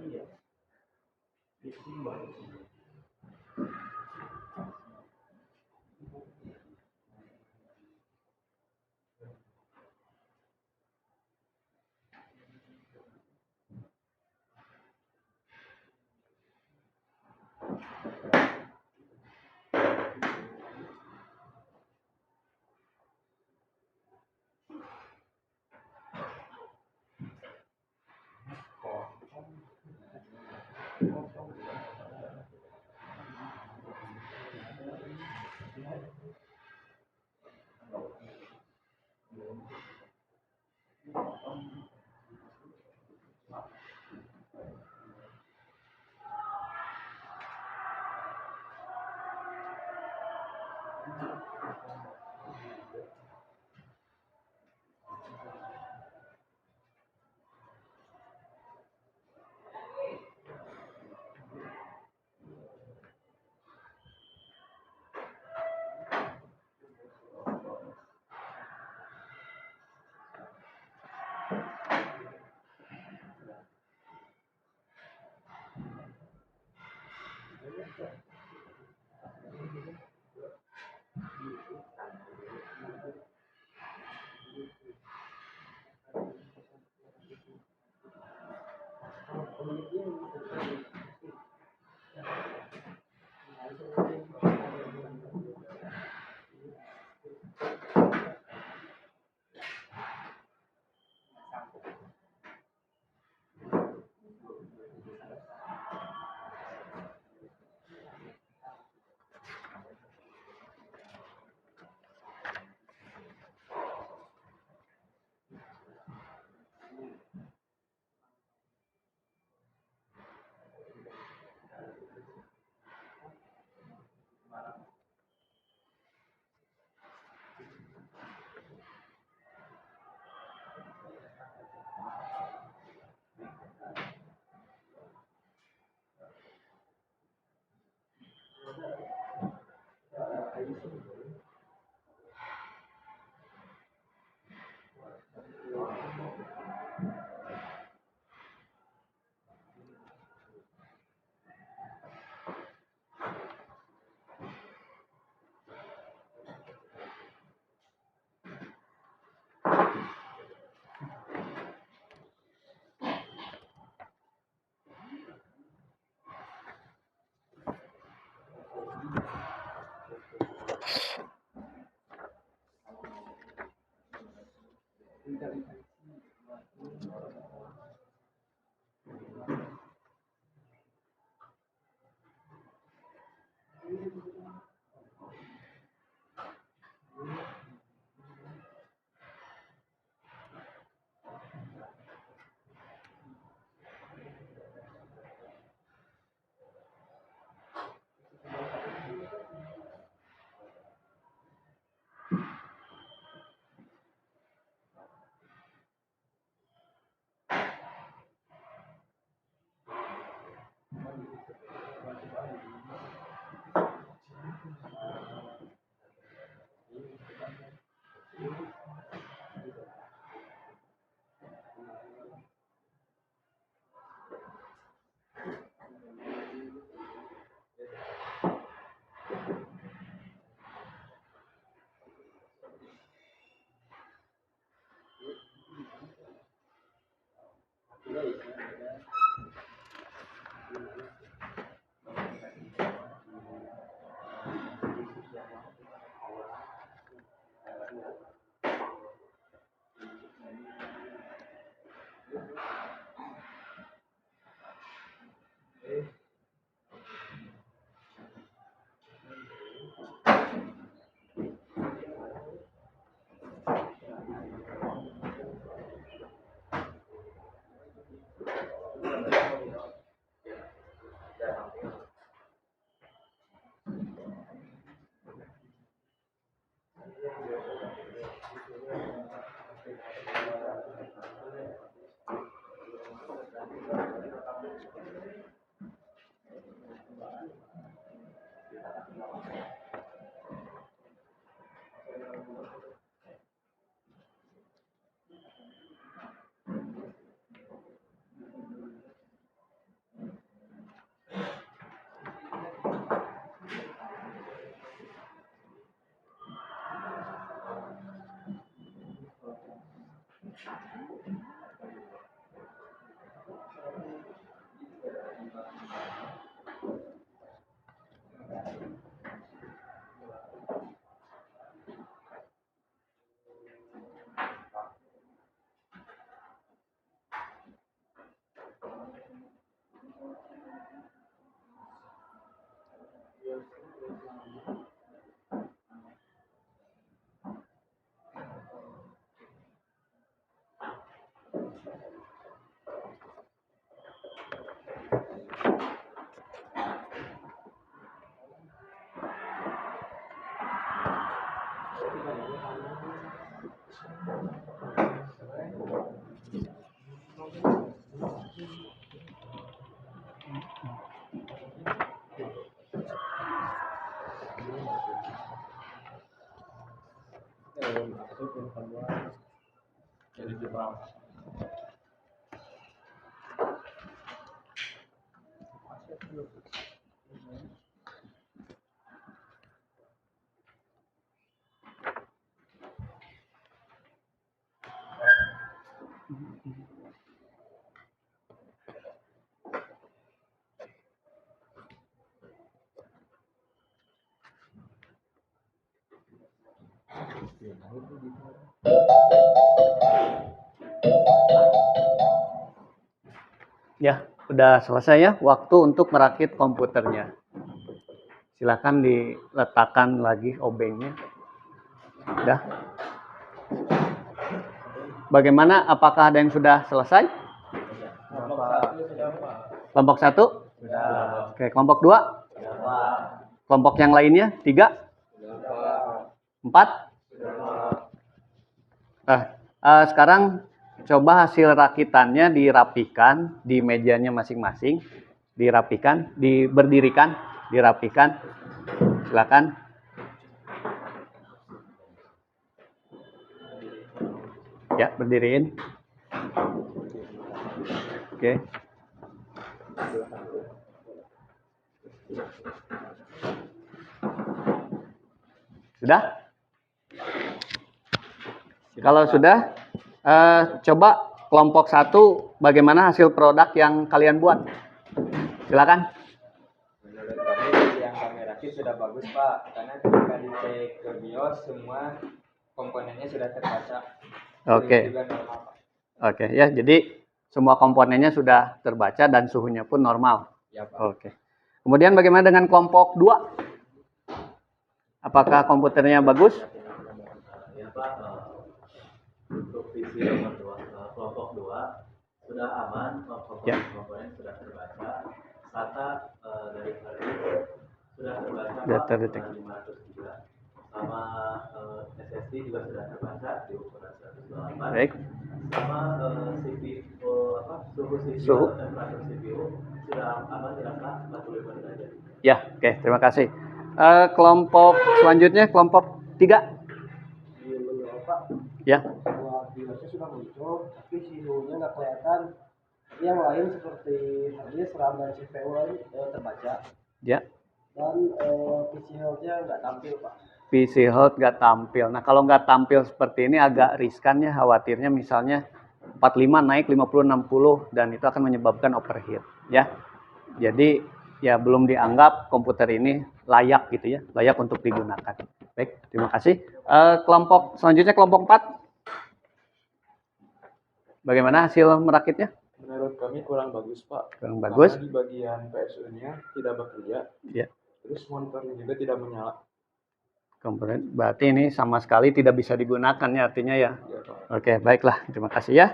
Iya. Ditimbang. Jadi berapa? Ya, udah selesai ya waktu untuk merakit komputernya. Silakan diletakkan lagi obengnya. Udah. Bagaimana? Apakah ada yang sudah selesai? Kelompok 1? Sudah. Oke, kelompok 2? Sudah. Kelompok yang lainnya? 3? Sudah. 4? Sudah. Sekarang coba hasil rakitannya dirapikan di mejanya masing-masing. Dirapikan, berdirikan, dirapikan. Silakan. Ya, berdiriin. Oke. Sudah? Kalau sudah, coba kelompok 1 bagaimana hasil produk yang kalian buat? Silakan. Menurut kami yang kami rakit sudah bagus Pak, karena ketika dicek ke BIOS semua komponennya sudah terbaca. Oke. Oke, ya, jadi semua komponennya sudah terbaca dan suhunya pun normal. Ya, Pak. Oke. Kemudian bagaimana dengan kelompok 2? Apakah komputernya bagus? Ya Pak, untuk visi nomor 2, kelompok 2 sudah aman, komponen sudah terbaca, SATA dari tadi sudah terbaca Pak, 500 GB, sama SSD juga sudah terbaca di ukuran 128. Baik. Sama CPU, suhu CPU, temperatur CPU sudah aman, dirasa 45 derajat. Ya, oke, terima kasih. Kelompok selanjutnya, kelompok 3. Di menurut Pak, Ya. buat BIOSnya sudah muncul, tapi suhunya nggak kelihatan. Tapi yang lain seperti harddisk, RAM, dan CPU lain terbaca. Ya. Dan PC health-nya nggak tampil Pak. PC health nggak tampil. Nah, kalau nggak tampil seperti ini agak riskan ya, khawatirnya misalnya 45 naik 50-60 dan itu akan menyebabkan overheat ya. Jadi ya belum dianggap komputer ini layak gitu ya, layak untuk digunakan. Baik, terima kasih. Kelompok selanjutnya kelompok 4. Bagaimana hasil merakitnya? Menurut kami kurang bagus Pak. Kurang bagus. Karena di bagian PSU-nya tidak bekerja. Ya. Terus monitornya juga tidak menyala. Komponen berarti ini sama sekali tidak bisa digunakan ya artinya ya. Oke, baiklah, terima kasih ya.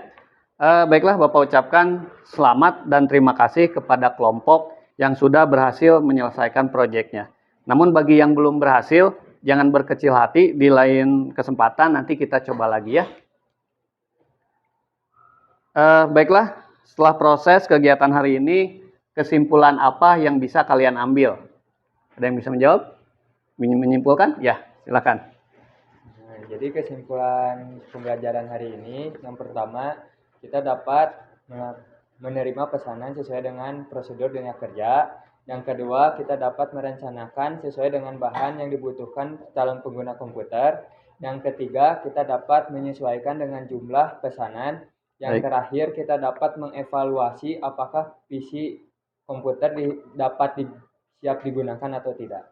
Baiklah, Bapak ucapkan selamat dan terima kasih kepada kelompok yang sudah berhasil menyelesaikan proyeknya. Namun bagi yang belum berhasil, jangan berkecil hati, di lain kesempatan nanti kita coba lagi ya. Baiklah, setelah proses kegiatan hari ini, kesimpulan apa yang bisa kalian ambil? Ada yang bisa menjawab? Menyimpulkan? Ya, silakan. Nah, jadi kesimpulan pembelajaran hari ini, yang pertama, kita dapat menerima pesanan sesuai dengan prosedur dunia kerja. Yang kedua, kita dapat merencanakan sesuai dengan bahan yang dibutuhkan calon pengguna komputer. Yang ketiga, kita dapat menyesuaikan dengan jumlah pesanan. Yang terakhir, kita dapat mengevaluasi apakah PC komputer dapat siap digunakan atau tidak.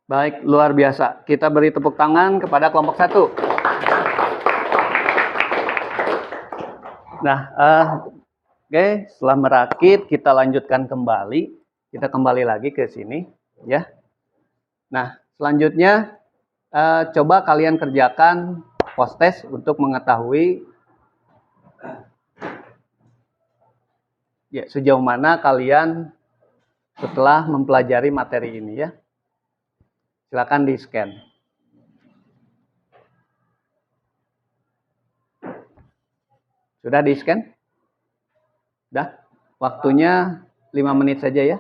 Baik, luar biasa. Kita beri tepuk tangan kepada kelompok 1. Nah, oke, setelah merakit kita lanjutkan kembali. Kita kembali lagi ke sini, ya. Nah, selanjutnya coba kalian kerjakan post test untuk mengetahui ya sejauh mana kalian setelah mempelajari materi ini ya. Silakan di-scan. Sudah di-scan? Sudah? Waktunya 5 menit saja ya.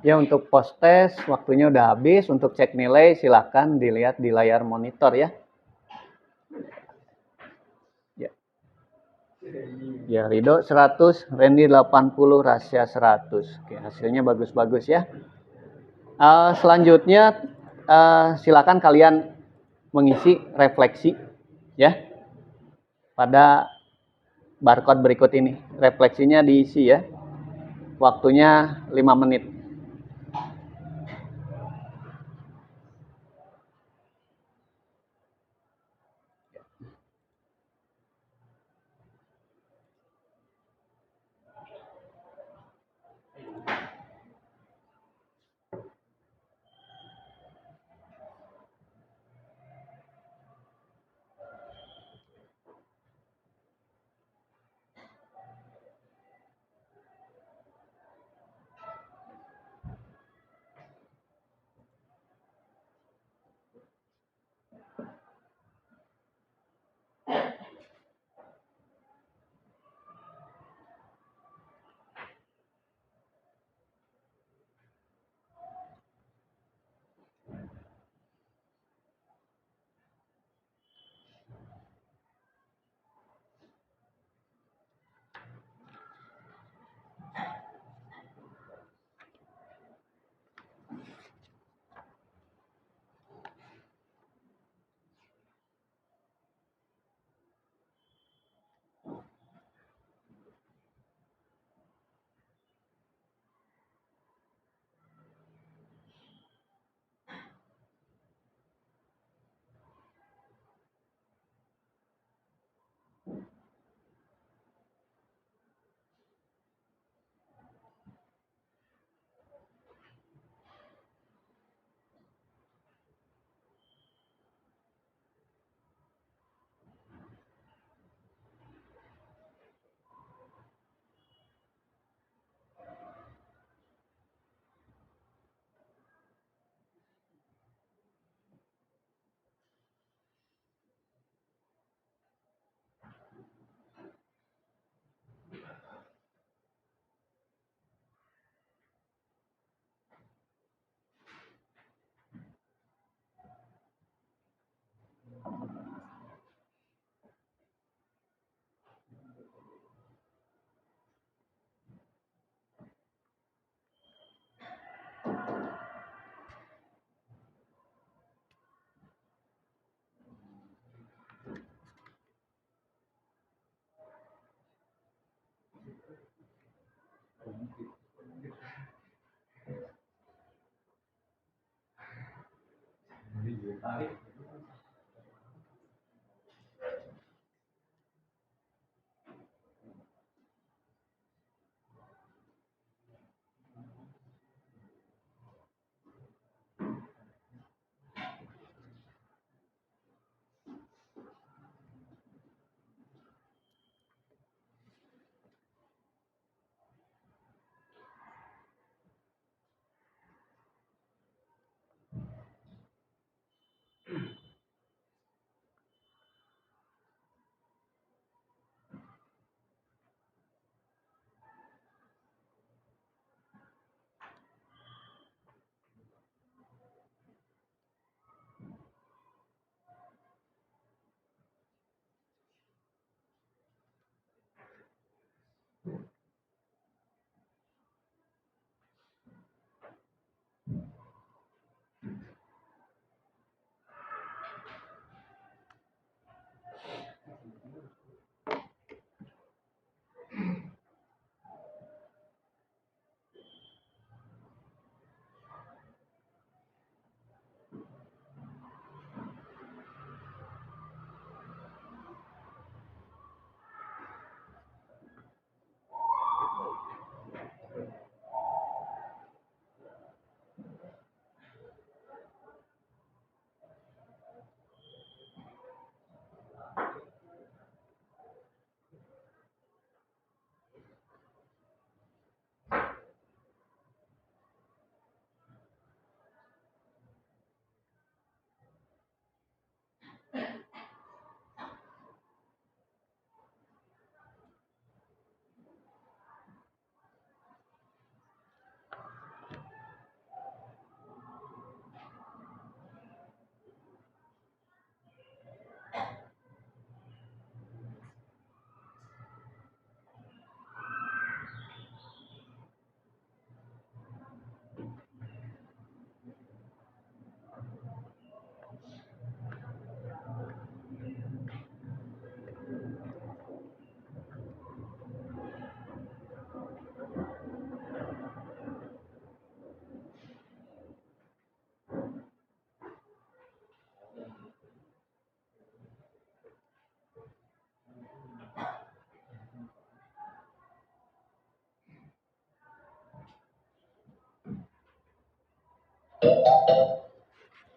Ya, untuk post test waktunya udah habis. Untuk cek nilai silahkan dilihat di layar monitor ya. Ya. Ya, Rido 100, Randy 80, Rasya 100. Oke, hasilnya bagus-bagus ya. Selanjutnya silakan kalian mengisi refleksi ya pada barcode berikut ini. Refleksinya diisi ya. Waktunya 5 menit.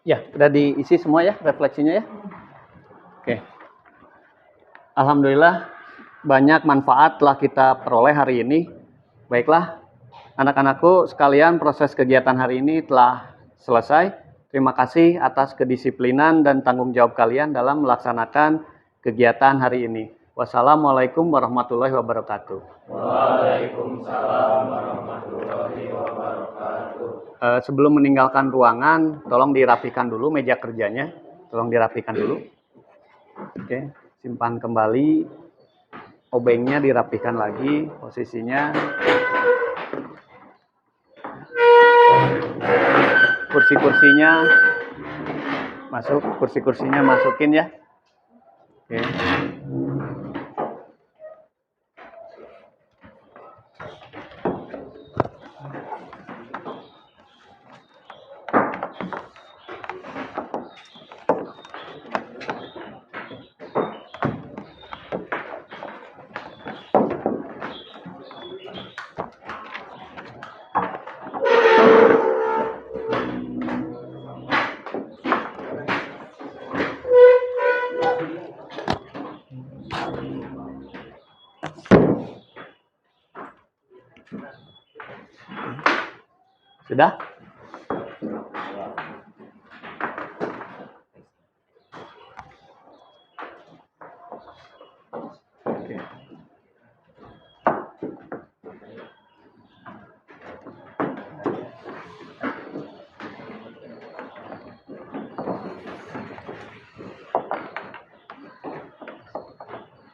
Ya, udah diisi semua ya refleksinya ya. Oke. Alhamdulillah banyak manfaat telah kita peroleh hari ini. Baiklah, anak-anakku sekalian, proses kegiatan hari ini telah selesai. Terima kasih atas kedisiplinan dan tanggung jawab kalian dalam melaksanakan kegiatan hari ini. Wassalamualaikum warahmatullahi wabarakatuh. Waalaikumsalam warahmatullahi wabarakatuh. Sebelum meninggalkan ruangan, tolong dirapikan dulu meja kerjanya. Tolong dirapikan dulu. Oke, simpan kembali. Obengnya dirapikan lagi posisinya. Kursi-kursinya masuk, kursi-kursinya masukin ya. Oke. Sudah? Oke.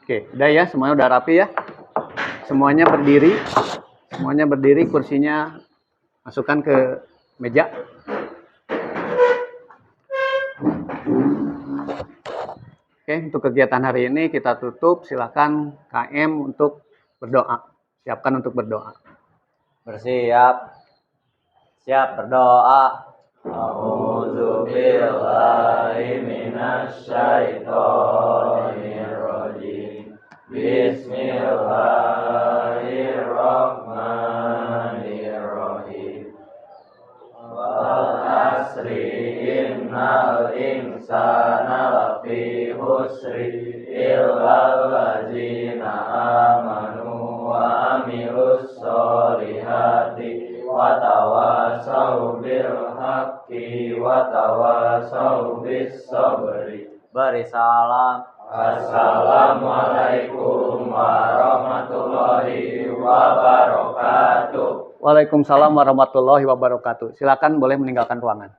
Oke, udah ya, semuanya udah rapi ya. Semuanya berdiri. Semuanya berdiri, kursinya masukkan ke meja. Oke, untuk kegiatan hari ini kita tutup. Silakan KM untuk berdoa. Siapkan untuk berdoa. Bersiap. Siap berdoa. A'udzu billahi minasyaitonir rajim. Bismillahirrahmanirrahim. Wal asri innal insana lafi husri illal ladzina amanu wa amilus solihati wa tawasau bil haqqi wa tawasau bis sabri. Beri salam. Assalamualaikum warahmatullahi wabarakatuh. Waalaikumsalam warahmatullahi wabarakatuh. Silakan boleh meninggalkan ruangan.